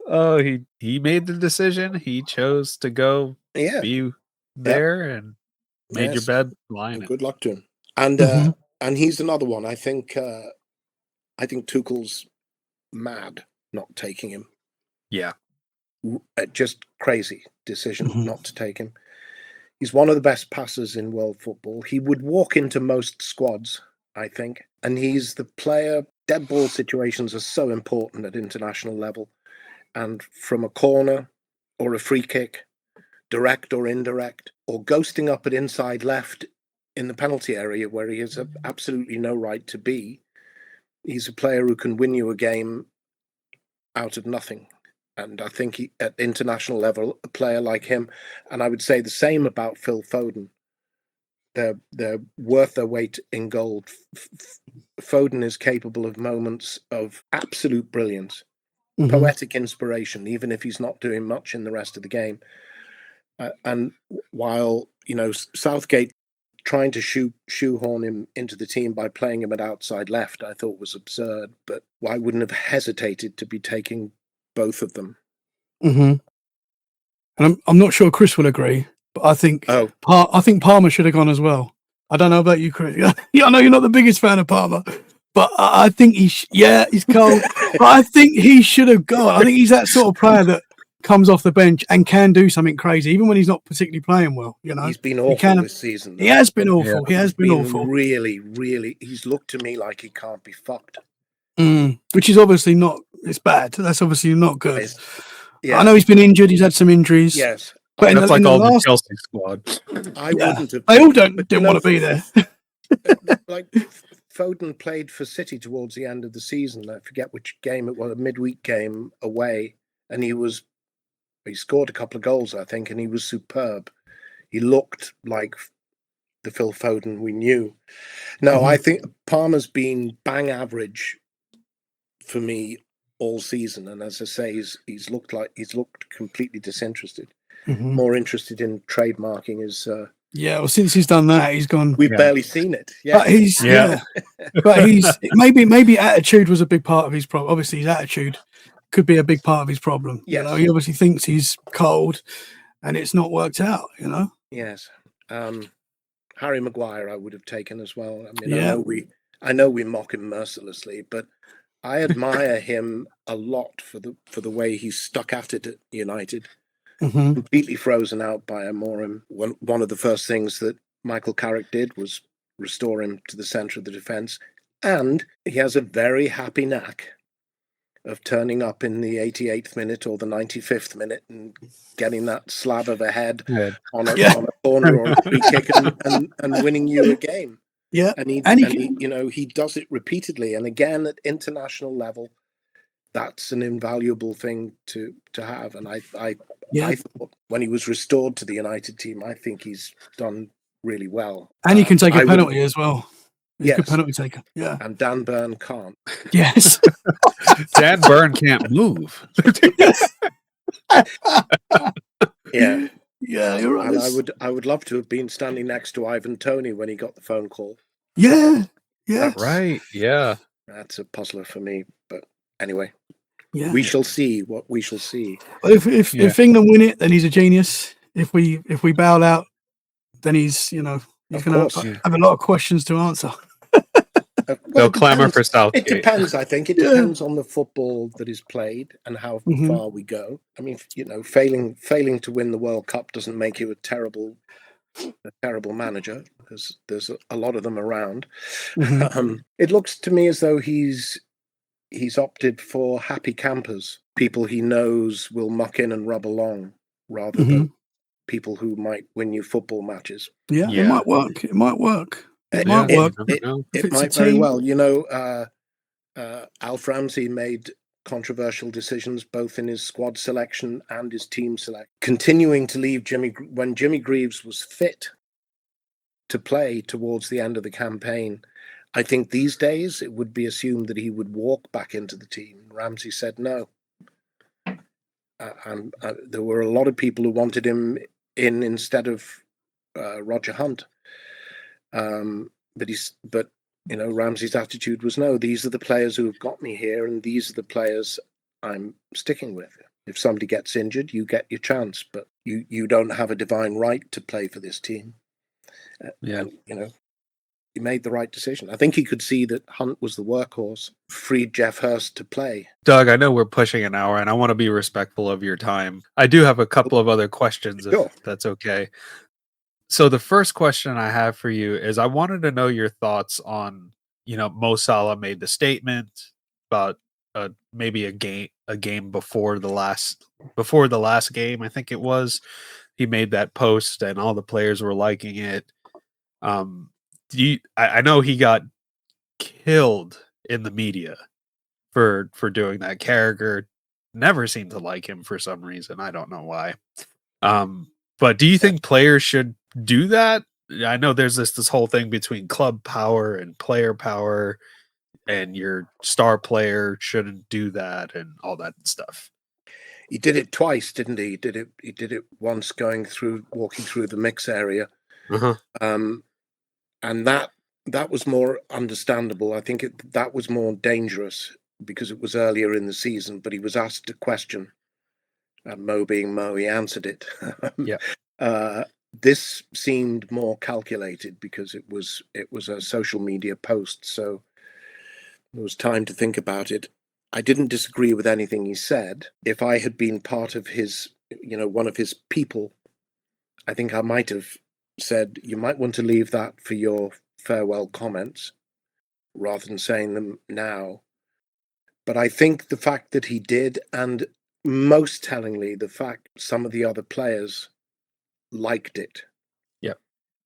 Oh, he made the decision. He chose to go be there and made your bed lying. Good luck to him. And he's another one. I think Tuchel's mad not taking him. Yeah. Just crazy decision not to take him. He's one of the best passers in world football. He would walk into most squads, I think. And he's the player. Dead ball situations are so important at international level. And from a corner or a free kick, direct or indirect, or ghosting up at inside left in the penalty area where he has absolutely no right to be, he's a player who can win you a game out of nothing. And I think at international level, a player like him, and I would say the same about Phil Foden, they're worth their weight in gold. Foden is capable of moments of absolute brilliance, poetic inspiration, even if he's not doing much in the rest of the game. And while, you know, Southgate trying to shoehorn him into the team by playing him at outside left, I thought was absurd. But I wouldn't have hesitated to be taking both of them. Mm-hmm. And I'm not sure Chris will agree, but I think I think Palmer should have gone as well. I don't know about you, Chris. Yeah, I know you're not the biggest fan of Palmer, but I think he's cold. But I think he should have gone. I think he's that sort of player that comes off the bench and can do something crazy, even when he's not particularly playing well. You know, he's been awful this season. He has been awful. He has been awful. Really, really. He's looked to me like he can't be fucked. Which is obviously not. It's bad. That's obviously not good. Yeah. I know he's been injured. He's had some injuries. Yes, but that's like all the Chelsea squad. I wouldn't have. They all didn't want to be there. Like Foden played for City towards the end of the season. I forget which game it was, a midweek game away, and he scored a couple of goals, I think, and he was superb. He looked like the Phil Foden we knew. No, I think Palmer's been bang average for me all season, and as I say, he's looked completely disinterested. More interested in trademarking his. Well, since he's done that, he's gone. We've barely seen it. Yeah, but he's maybe attitude was a big part of his problem. Obviously, his attitude could be a big part of his problem. Yes. You know, he obviously thinks he's cold, and it's not worked out. You know. Yes, Harry Maguire I would have taken as well. I mean, I know we mock him mercilessly, but I admire him a lot for the way he's stuck at it at United. Completely frozen out by Amorim. One of the first things that Michael Carrick did was restore him to the centre of the defence, and he has a very happy knack of turning up in the 88th minute or the 95th minute and getting that slab of a head on a corner or a free kick and winning you a game. Yeah, and he does it repeatedly, and again at international level, that's an invaluable thing to have. And I thought when he was restored to the United team, I think he's done really well. And he can take a penalty as well. He's a good penalty taker. Yeah. And Dan Burn can't. Yes. Dan Burn can't move. Yeah. Yeah, you're right. And I would love to have been standing next to Ivan Toney when he got the phone call. Yeah. Yeah. Right. Yeah. That's a puzzler for me. But anyway. Yeah. We shall see what we shall see. Well, if England win it, then he's a genius. If we bail out, then he's going to have a lot of questions to answer. They'll clamour for Southgate. It depends, I think. It depends on the football that is played and how far we go. I mean, failing to win the World Cup doesn't make you a terrible manager, because there's a lot of them around. It looks to me as though he's opted for happy campers, people he knows will muck in and rub along, rather than people who might win you football matches. Yeah, it might work. It might work. It might very well. Alf Ramsey made controversial decisions both in his squad selection and his team selection, continuing to leave when Jimmy Greaves was fit to play towards the end of the campaign. I think these days it would be assumed that he would walk back into the team. Ramsey said no. And there were a lot of people who wanted him in instead of Roger Hunt. But Ramsey's attitude was no. These are the players who have got me here, and these are the players I'm sticking with. If somebody gets injured, you get your chance, but you don't have a divine right to play for this team. He made the right decision. I think he could see that Hunt was the workhorse, freed Jeff Hurst to play. Doug, I know we're pushing an hour, and I want to be respectful of your time. I do have a couple of other questions, if that's okay. So the first question I have for you is, I wanted to know your thoughts on, Mo Salah made the statement about maybe a game before the last game, I think it was. He made that post, and all the players were liking it. I know he got killed in the media for doing that. Carragher never seemed to like him for some reason. I don't know why. But do you think players should do that? I know there's this whole thing between club power and player power, and your star player shouldn't do that and all that stuff. He did it twice, didn't he? He did it once walking through the mix area. And that was more understandable. I think that was more dangerous because it was earlier in the season, but he was asked a question, and Mo being Mo, he answered it. Yeah. This seemed more calculated because it was a social media post, so there was time to think about it. I didn't disagree with anything he said. If I had been part of his, one of his people, I think I might have said, you might want to leave that for your farewell comments rather than saying them now. But I think the fact that he did, and most tellingly, the fact some of the other players liked it,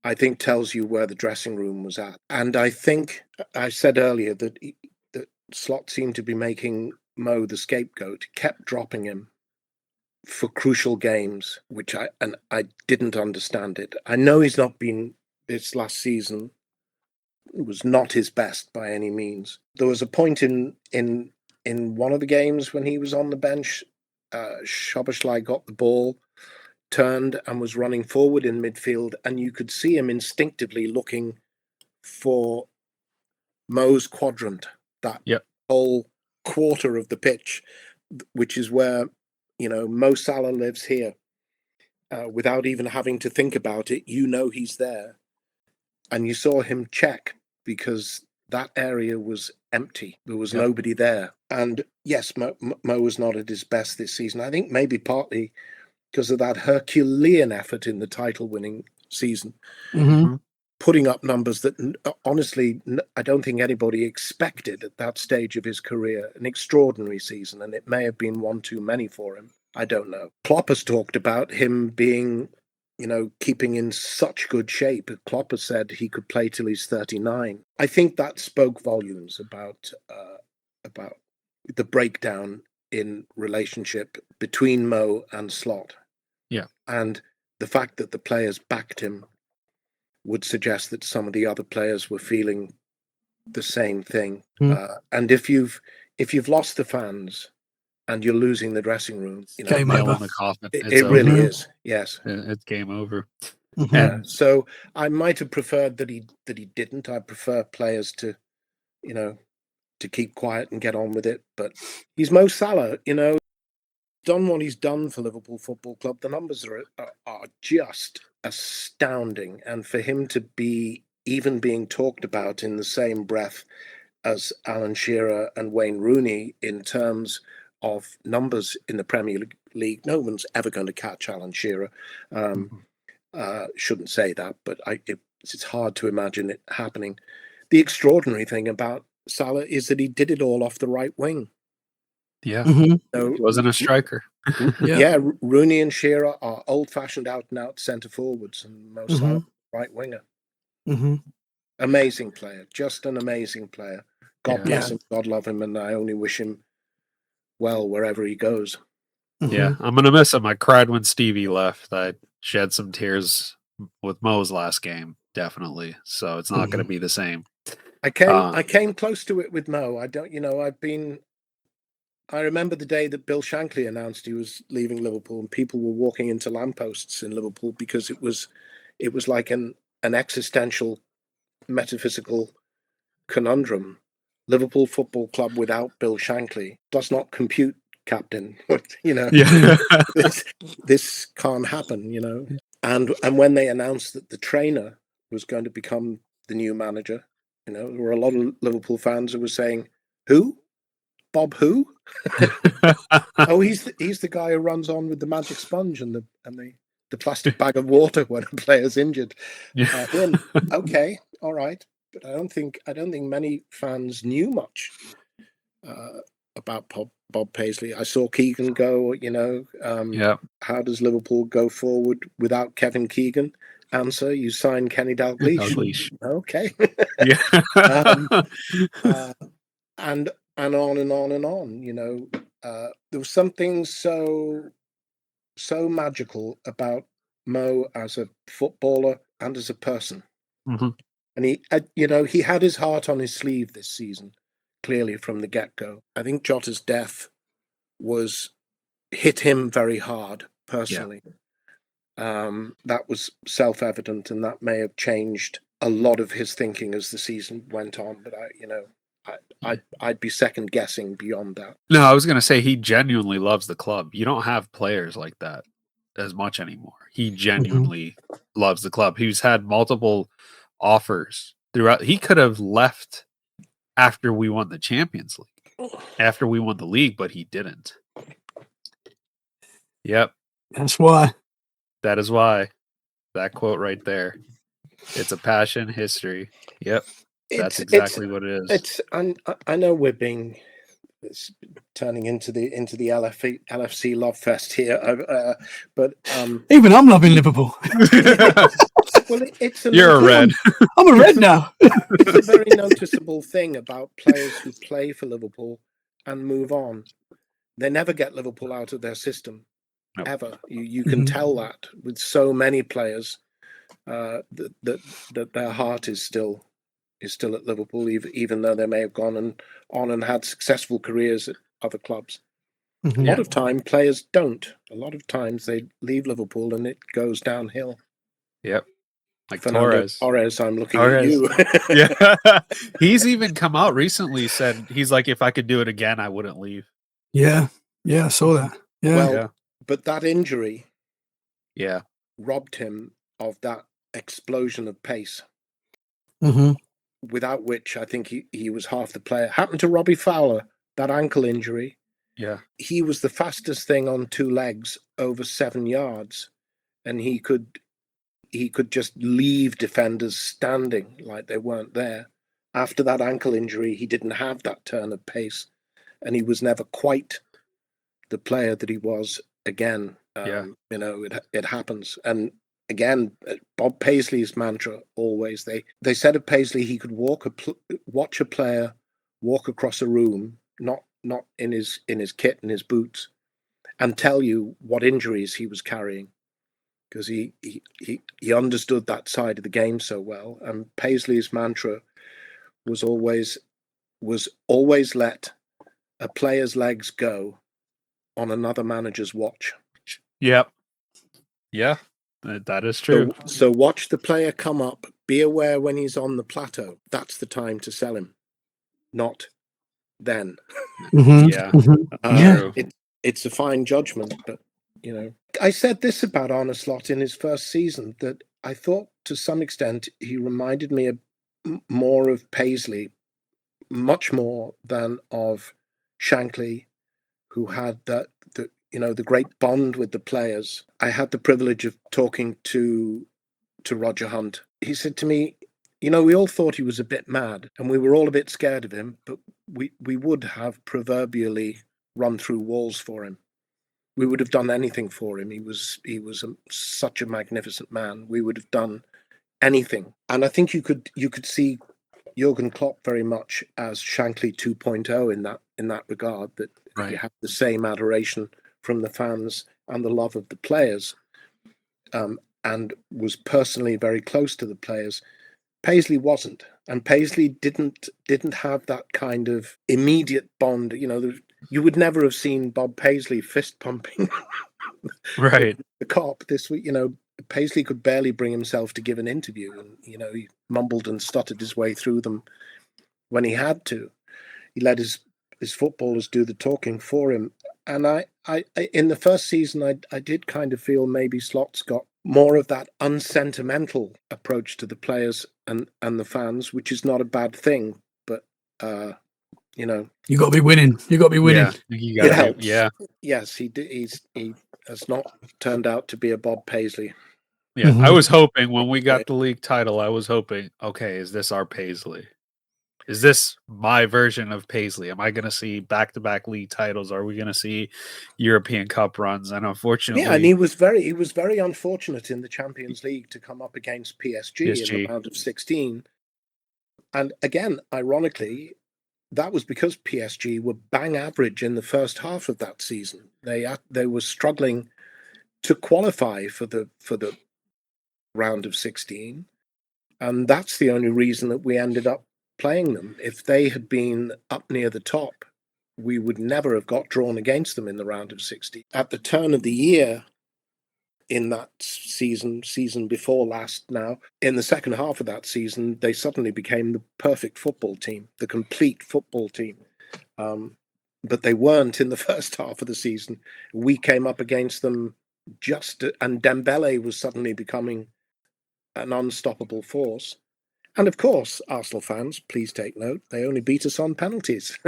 I think tells you where the dressing room was at. And I think I said earlier that Slot seemed to be making Mo the scapegoat, kept dropping him for crucial games, which I didn't understand it. I know he's not been this last season. It was not his best by any means. There was a point in one of the games when he was on the bench, Szoboszlai got the ball, turned and was running forward in midfield, and you could see him instinctively looking for Mo's quadrant, that whole quarter of the pitch, which is where Mo Salah lives here. Without even having to think about it, he's there, and you saw him check because that area was empty. There was nobody there, and yes, Mo was not at his best this season. I think maybe partly because of that Herculean effort in the title-winning season, putting up numbers that honestly I don't think anybody expected at that stage of his career. An extraordinary season, and it may have been one too many for him. I don't know. Klopp has talked about him being, keeping in such good shape. Klopp has said he could play till he's 39. I think that spoke volumes about the breakdown in relationship between Mo and Slot. Yeah. And the fact that the players backed him would suggest that some of the other players were feeling the same thing. And if you've lost the fans and you're losing the dressing room, game nail over. in the coffin. It really is. Yes, it's game over. Yeah. So I might have preferred that he didn't. I prefer players to, to keep quiet and get on with it. But he's Mo Salah. Done what he's done for Liverpool Football Club. The numbers are just astounding, and for him to be even being talked about in the same breath as Alan Shearer and Wayne Rooney in terms of numbers in the Premier League, no one's ever going to catch Alan Shearer. Shouldn't say that, but it's hard to imagine it happening. The extraordinary thing about Salah is that he did it all off the right wing. Yeah, So, he wasn't a striker. Rooney and Shearer are old-fashioned out-and-out centre forwards, and Mo Salah right winger. Amazing player, just an amazing player. God bless him, God love him, and I only wish him well wherever he goes. Yeah, I'm gonna miss him. I cried when Stevie left. I shed some tears with Mo's last game, definitely. So it's not gonna be the same. I came close to it with Mo. I remember the day that Bill Shankly announced he was leaving Liverpool, and people were walking into lampposts in Liverpool because it was like an existential, metaphysical conundrum. Liverpool Football Club without Bill Shankly does not compute, Captain. This can't happen. And when they announced that the trainer was going to become the new manager, there were a lot of Liverpool fans who were saying, "Who? Bob who?" Oh, he's the guy who runs on with the magic sponge and the plastic bag of water when a player's injured. Him. Okay, all right, but I don't think many fans knew much about Bob Paisley. I saw Keegan go. How does Liverpool go forward without Kevin Keegan? Answer: you sign Kenny Dalglish. Okay. And on and on and on. There was something so magical about Mo as a footballer and as a person. And he had his heart on his sleeve this season, clearly from the get-go. I think Jota's death hit him very hard personally. That was self-evident, and that may have changed a lot of his thinking as the season went on. But I'd be second guessing beyond that. No, I was going to say he genuinely loves the club. You don't have players like that as much anymore. He genuinely loves the club. He's had multiple offers throughout. He could have left after we won the Champions League, after we won the league, but he didn't. Yep. That's why. That is why. That quote right there. It's a passion, history. Yep. That's exactly what it is. I know we're being turning into the LFC love fest here, but even I'm loving Liverpool. Well, you're a red. I'm a red now. It's a very noticeable thing about players who play for Liverpool and move on. They never get Liverpool out of their system, ever. You can tell that with so many players that their heart is still at Liverpool, even though they may have gone on and had successful careers at other clubs. A lot of time players don't. A lot of times they leave Liverpool and it goes downhill. Yep. Like Torres, I'm looking at you. Yeah. He's even come out recently, said he's like, if I could do it again, I wouldn't leave. Yeah. Yeah, I saw that. Yeah. Well, but that injury robbed him of that explosion of pace. Without which I think he was half the player. Happened to Robbie Fowler, that ankle injury. Yeah. He was the fastest thing on two legs over 7 yards, and he could just leave defenders standing like they weren't there. After that ankle injury, he didn't have that turn of pace, and he was never quite the player that he was again. It happens. And again, Bob Paisley's mantra always, they said of Paisley he could watch a player walk across a room, not in his kit and his boots, and tell you what injuries he was carrying, because he understood that side of the game so well. And Paisley's mantra was always let a player's legs go on another manager's watch. Yep. Yeah, that is true. So watch the player come up. Be aware when he's on the plateau. That's the time to sell him, not then. It's a fine judgment, but I said this about Arne Slot in his first season, that I thought to some extent he reminded me more of Paisley, much more than of Shankly, who had the great bond with the players. I had the privilege of talking to Roger Hunt. He said to me, we all thought he was a bit mad and we were all a bit scared of him, but we would have proverbially run through walls for him. We would have done anything for him. He was such a magnificent man. We would have done anything. And I think you could see Jurgen Klopp very much as Shankly 2.0 in that regard, that you have the same adoration from the fans and the love of the players, and was personally very close to the players. Paisley wasn't, and Paisley didn't have that kind of immediate bond. You would never have seen Bob Paisley fist pumping the cop this week. Paisley could barely bring himself to give an interview, and he mumbled and stuttered his way through them when he had to. He let his footballers do the talking for him. And I in the first season, I did kind of feel maybe Slot's got more of that unsentimental approach to the players and the fans, which is not a bad thing. But you got to be winning. You got to be winning. It helps. Yeah. Yes, he has not turned out to be a Bob Paisley. Yeah, I was hoping when we got the league title, okay, is this our Paisley? Is this my version of Paisley? Am I going to see back-to-back league titles? Are we going to see European Cup runs? And unfortunately, and he was very unfortunate in the Champions League to come up against PSG in the round of 16. And again, ironically, that was because PSG were bang average in the first half of that season. They were struggling to qualify for the round of 16, and that's the only reason that we ended up playing them. If they had been up near the top, we would never have got drawn against them in the round of 60. At the turn of the year, in that season before last now. In the second half of that season, they suddenly became the perfect football team, the complete football team. But they weren't in the first half of the season. We came up against them and Dembele was suddenly becoming an unstoppable force. And of course, Arsenal fans, please take note, they only beat us on penalties.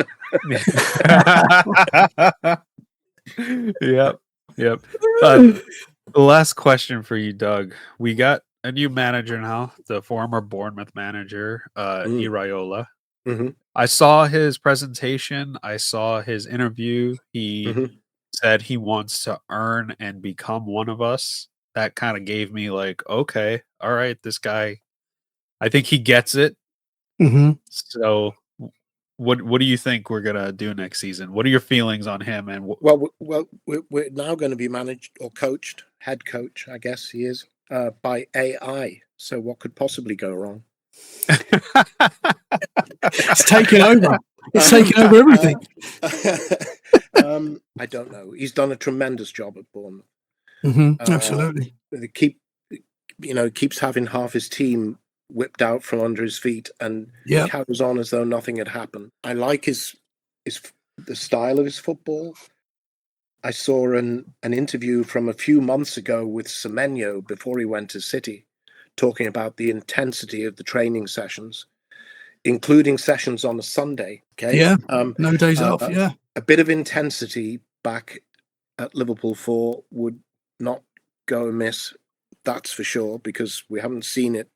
Yep. The last question for you, Doug. We got a new manager now, the former Bournemouth manager, Iraola. Mm-hmm. I saw his presentation. I saw his interview. He said he wants to earn and become one of us. That kind of gave me like, okay, all right, this guy, I think he gets it. Mm-hmm. So what do you think we're gonna do next season? What are your feelings on him? And well, we're now going to be managed or coached, head coach, I guess he is, by AI. So what could possibly go wrong? It's taken over. It's taken over everything. I don't know. He's done a tremendous job at Bournemouth. Absolutely. Keeps having half his team whipped out from under his feet and carries on as though nothing had happened. I like the style of his football. I saw an interview from a few months ago with Semenyo before he went to City, talking about the intensity of the training sessions, including sessions on a Sunday. Okay. Yeah. No days off. Yeah. A bit of intensity back at Liverpool 4 would not go amiss. That's for sure, because we haven't seen it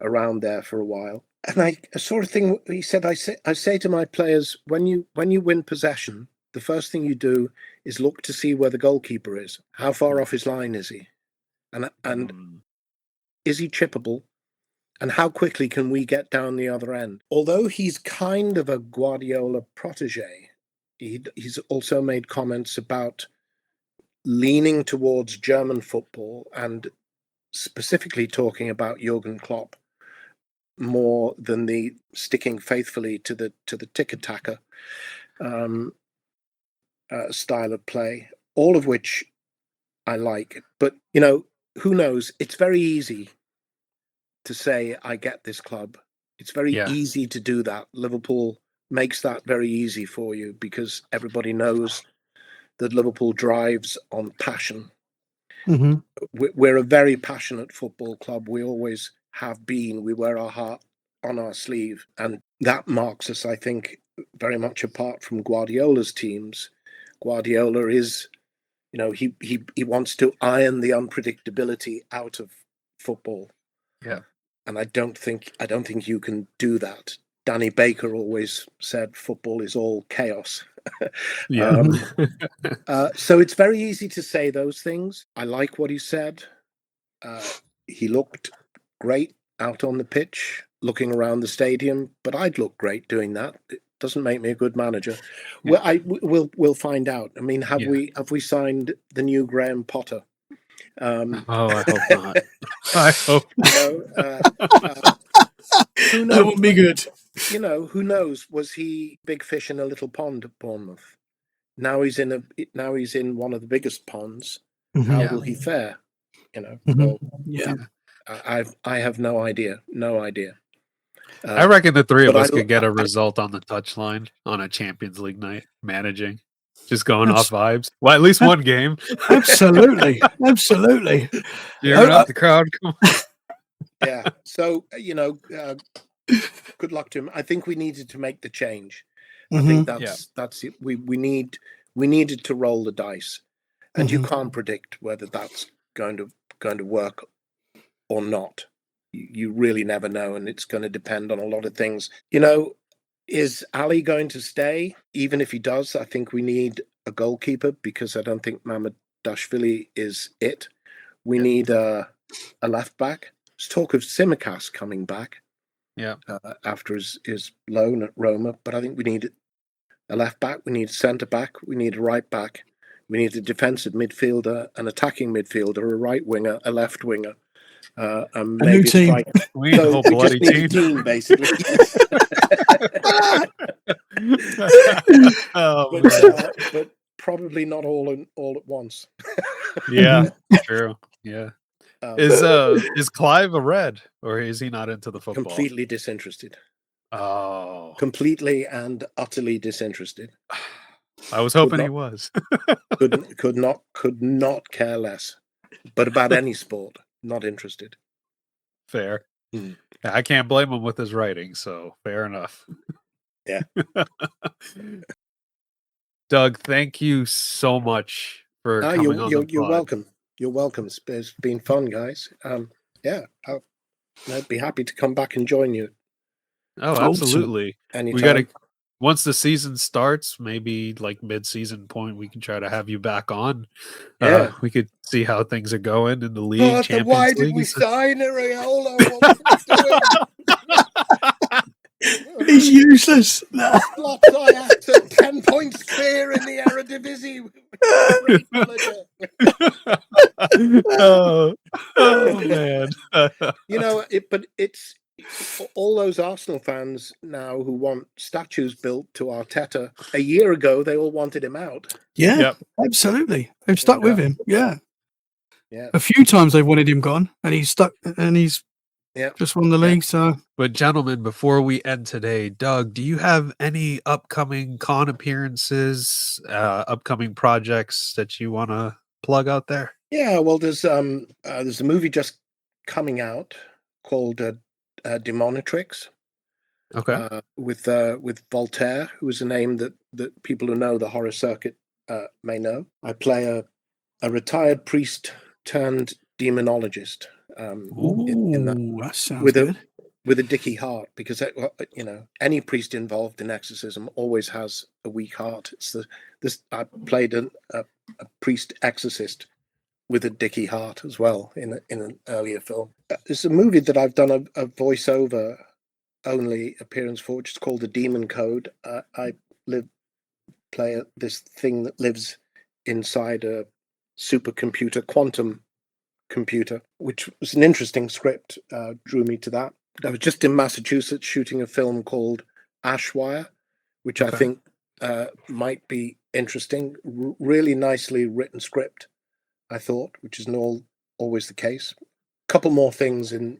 around there for a while. And I sort of thing he said, I say to my players, when you win possession, the first thing you do is look to see where the goalkeeper is. How far off his line is he? And is he chippable? And how quickly can we get down the other end? Although he's kind of a Guardiola protege, he's also made comments about leaning towards German football and specifically talking about Jurgen Klopp more than the sticking faithfully to the tiki-taka style of play, all of which I like. But, who knows? It's very easy to say, I get this club. It's very easy to do that. Liverpool makes that very easy for you because everybody knows that Liverpool drives on passion. Mm-hmm. We're a very passionate football club. We always have been. We wear our heart on our sleeve. And that marks us, I think, very much apart from Guardiola's teams. Guardiola is, he wants to iron the unpredictability out of football. Yeah. And I don't think you can do that. Danny Baker always said football is all chaos. So it's very easy to say those things. I like what he said. He looked great out on the pitch, looking around the stadium, but I'd look great doing that. It doesn't make me a good manager. Yeah. We'll find out. I mean, have we signed the new Graham Potter? I hope not. I hope. Who knows? That would be good. Who knows? Was he big fish in a little pond at Bournemouth? Now he's in one of the biggest ponds. Mm-hmm. How will he fare? I have no idea. No idea. I reckon the three of us could get a result on the touchline on a Champions League night, managing, just going off vibes. Well, at least one game. Absolutely. Absolutely. Cheering up the crowd. Come on. Yeah. So, good luck to him. I think we needed to make the change. I think that's it. We needed to roll the dice. And you can't predict whether that's going to work or not. You really never know, and it's going to depend on a lot of things. Is Ali going to stay? Even if he does, I think we need a goalkeeper because I don't think Mamardashvili is it. We need a left back. There's talk of Tsimikas coming back. Yeah. After his loan at Roma, but I think we need a left back. We need a centre back. We need a right back. We need a defensive midfielder, an attacking midfielder, a right winger, a left winger. A new team. We need a whole bloody team, basically. But probably not all at once. Yeah, true. Yeah. Um, Is Clive a Red, or is he not into the football? completely disinterested. Oh, Completely and utterly disinterested. I was hoping he was. Could not care less. But about any sport, not interested. Fair. Mm. I can't blame him with his writing, so fair enough. Yeah. Doug, thank you so much for coming on the You're pod. welcome. You're welcome. It's been fun, guys. Yeah, I'd be happy to come back and join you Oh, Awesome. absolutely. anytime. We got to, once the season starts, maybe like mid-season point, we can try to have you back on. Yeah. We could see how things are going in the league. Arthur, why did we sign Areola? What was he doing? He's useless. Slots Ajax 10 points clear in the Eredivisie. Great manager. Oh man. You know, but it's all those Arsenal fans now who want statues built to Arteta. A year ago, they all wanted him out. Yeah, Yep. absolutely. They've stuck with him. Yeah. Yeah. A few times they've wanted him gone, and he's stuck, and he's just won the league. So, but gentlemen, before we end today, Doug, do you have any upcoming con appearances, upcoming projects that you want to plug out there? Yeah, well, there's a movie just coming out called Demonitrix. Okay. With Voltaire, who is a name that people who know the horror circuit may know. I play a retired priest turned demonologist. That sounds with good. With a dicky heart, because you know, any priest involved in exorcism always has a weak heart. I played a priest exorcist with a dicky heart as well in an earlier film. It's a movie that I've done a voiceover only appearance for, which is called The Demon Code. I play this thing that lives inside a supercomputer, quantum computer, which was an interesting script, drew me to that. I was just in Massachusetts shooting a film called Ashwire, which I think might be interesting. Really nicely written script, I thought, which isn't always the case. A couple more things in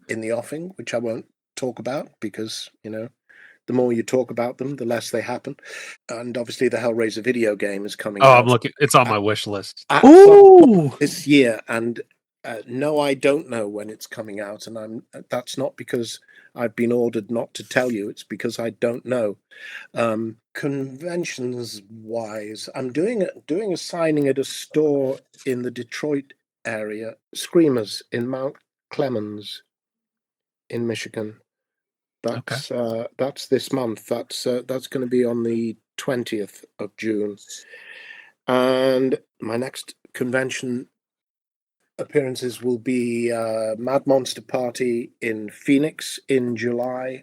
the offing, which I won't talk about, because, you know, the more you talk about them, the less they happen. And obviously the HellRaiser video game is coming out. I'm looking. It's on my wish list. This year, and no, I don't know when it's coming out, and that's not because I've been ordered not to tell you. It's because I don't know. Conventions wise, I'm doing a signing at a store in the Detroit area, Screamers in Mount Clemens in Michigan. That's this month. That's going to be on the 20th of June. And my next convention appearances will be Mad Monster Party in Phoenix in July,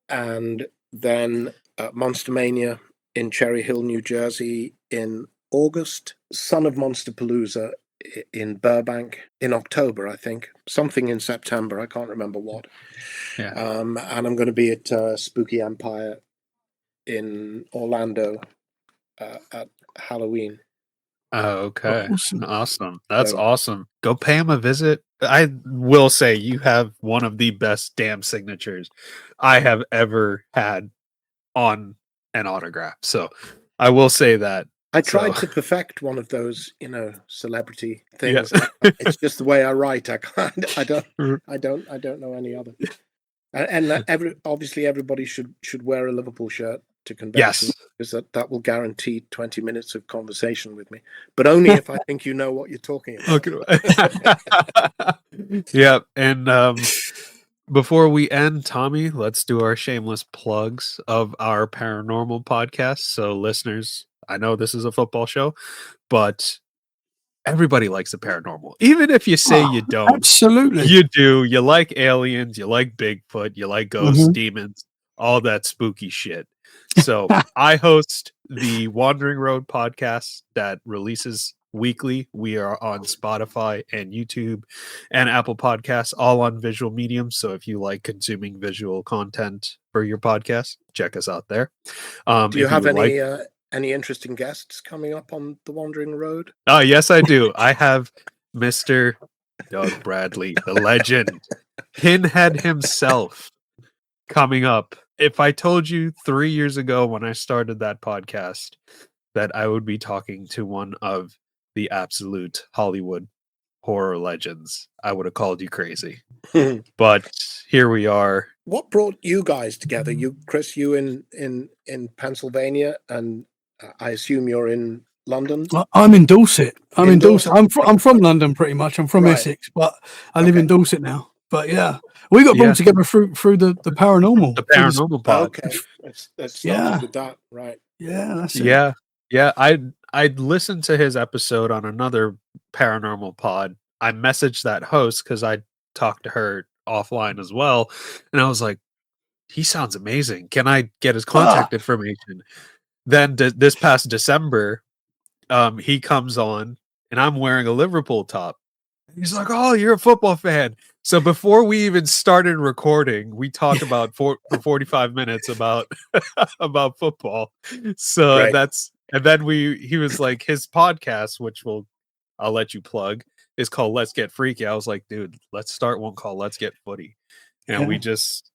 and then Monster Mania in Cherry Hill, New Jersey in August, Son of Monster Palooza in Burbank in October, I think. Something in September, I can't remember what. Yeah. And I'm going to be at Spooky Empire in Orlando at Halloween. Okay. Awesome. That's So- awesome. Go pay him a visit. I will say you have one of the best damn signatures I have ever had on an autograph. So I will say that. I tried to perfect one of those, you know, celebrity things. Yeah. It's just the way I write. I can't. I don't know any other. And obviously everybody should wear a Liverpool shirt to convention, Yes. because that will guarantee 20 minutes of conversation with me. But only if I think you know what you're talking about. Yeah, and before we end, Tommy, let's do our shameless plugs of our paranormal podcast. So, listeners, I know this is a football show, but everybody likes the paranormal. Even if you say you don't, absolutely, you do. You like aliens, you like Bigfoot, you like ghosts, demons, all that spooky shit. So, I host the Wandering Road podcast that releases weekly. We are on Spotify and YouTube and Apple Podcasts, all on visual mediums. So if you like consuming visual content for your podcast, check us out there. Do you have any interesting guests coming up on the Wandering Road? Oh, yes, I do. I have Mr. Doug Bradley, the legend, Pinhead himself, coming up. If I told you 3 years ago when I started that podcast that I would be talking to one of the absolute Hollywood horror legends, I would have called you crazy. But here we are. What brought you guys together? You, Chris, you in Pennsylvania, and I assume you're in London. I'm in Dorset. In Dorset. Dorset? I'm from London, pretty much. I'm from Right. Essex, but I live in Dorset now. But yeah, we got brought together through the paranormal. The paranormal pod. Okay, let's start with that. Right. Yeah, that's it. Yeah. I'd listened to his episode on another paranormal pod. I messaged that host because I talked to her offline as well, and I was like, he sounds amazing. Can I get his contact information? Then this past December, he comes on, and I'm wearing a Liverpool top. He's like, "Oh, you're a football fan." So before we even started recording, we talked about for 45 minutes about about football. So Right. and then he was like, his podcast, which I'll let you plug, is called Let's Get Freaky. I was like, dude, let's start one called Let's Get Footy. And we just,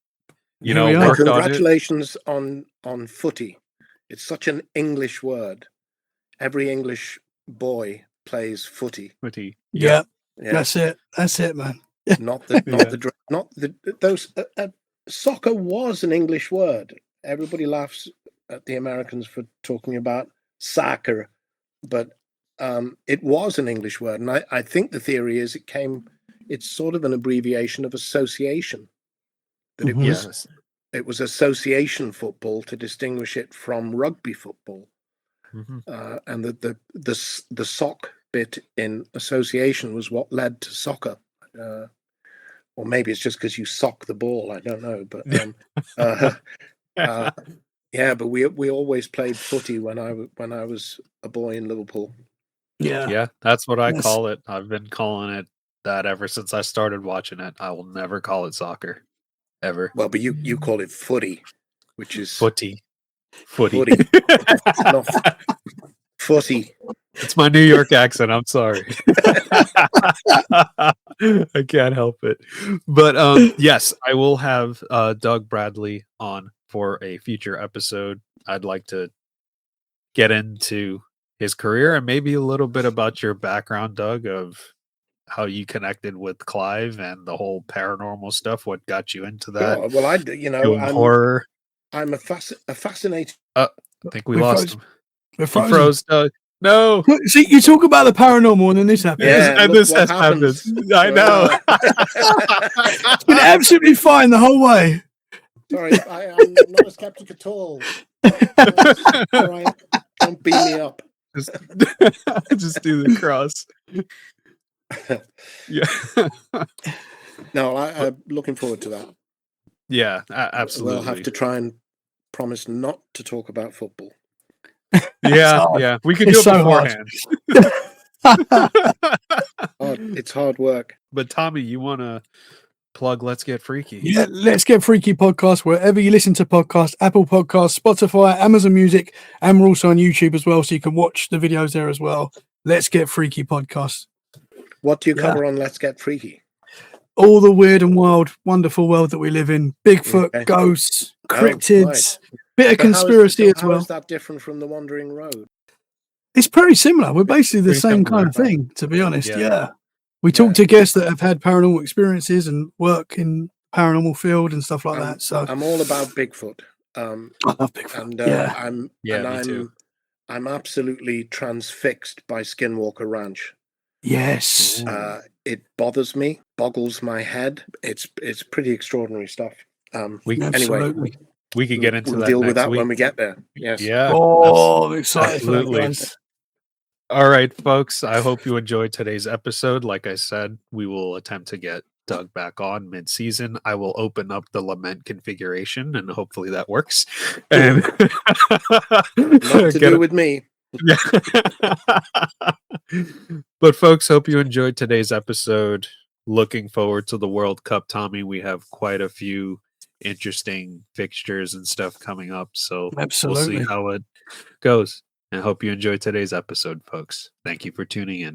Here we are. worked on it. Congratulations on footy. It's such an English word. Every English boy plays footy. Footy. Yeah. That's it, man. Soccer was an English word. Everybody laughs at the Americans for talking about soccer, but it was an English word, and I think the theory is it's sort of an abbreviation of association. That it was association football to distinguish it from rugby football, and that the sock bit in association was what led to soccer. Or maybe it's just because you sock the ball. I don't know, but but we always played footy when I was a boy in Liverpool. Yeah, that's what I call it. I've been calling it that ever since I started watching it. I will never call it soccer, ever. Well, but you call it footy, which is footy. No, footy. It's my New York accent. I'm sorry. I can't help it. But yes, I will have Doug Bradley on for a future episode. I'd like to get into his career and maybe a little bit about your background, Doug, of how you connected with Clive and the whole paranormal stuff. What got you into that? Oh, well, I'm horror. I'm a fascinated. I think we lost him. We're frozen. Froze, Doug. No. See, you talk about the paranormal and then this happens. Yeah, and this has happened. I know. It's been absolutely fine the whole way. Sorry, I'm not a skeptic at all. All right. Don't beat me up. Just do the cross. Yeah. No, I'm looking forward to that. Yeah, absolutely. We'll have to try and promise not to talk about football. Yeah. We could do it beforehand. It's hard work. But Tommy, you want to plug Let's Get Freaky? Yeah, Let's Get Freaky podcast, wherever you listen to podcasts, Apple Podcasts, Spotify, Amazon Music, and we're also on YouTube as well, so you can watch the videos there as well. Let's Get Freaky podcast. What do you cover on Let's Get Freaky? All the weird and wild, wonderful world that we live in. Bigfoot, ghosts, cryptids, bit of conspiracy as well. How is that different from The Wandering Road? It's pretty similar. We're basically the same kind of thing, to be honest. Yeah. We talk to guests that have had paranormal experiences and work in paranormal field and stuff like that. So I'm all about Bigfoot. I love Bigfoot. And I'm absolutely transfixed by Skinwalker Ranch. Yes. It bothers me, boggles my head. It's pretty extraordinary stuff. Anyway, we could get into we'll that. Deal next with that week. when we get there. Yes. Yeah. Oh, I'm excited. Absolutely. All right, folks. I hope you enjoyed today's episode. Like I said, we will attempt to get Doug back on mid-season. I will open up the lament configuration, and hopefully that works. And not to do with me. But folks, hope you enjoyed today's episode. Looking forward to the World Cup, Tommy. We have quite a few interesting fixtures and stuff coming up, so we'll see how it goes. And I hope you enjoyed today's episode, folks. Thank you for tuning in.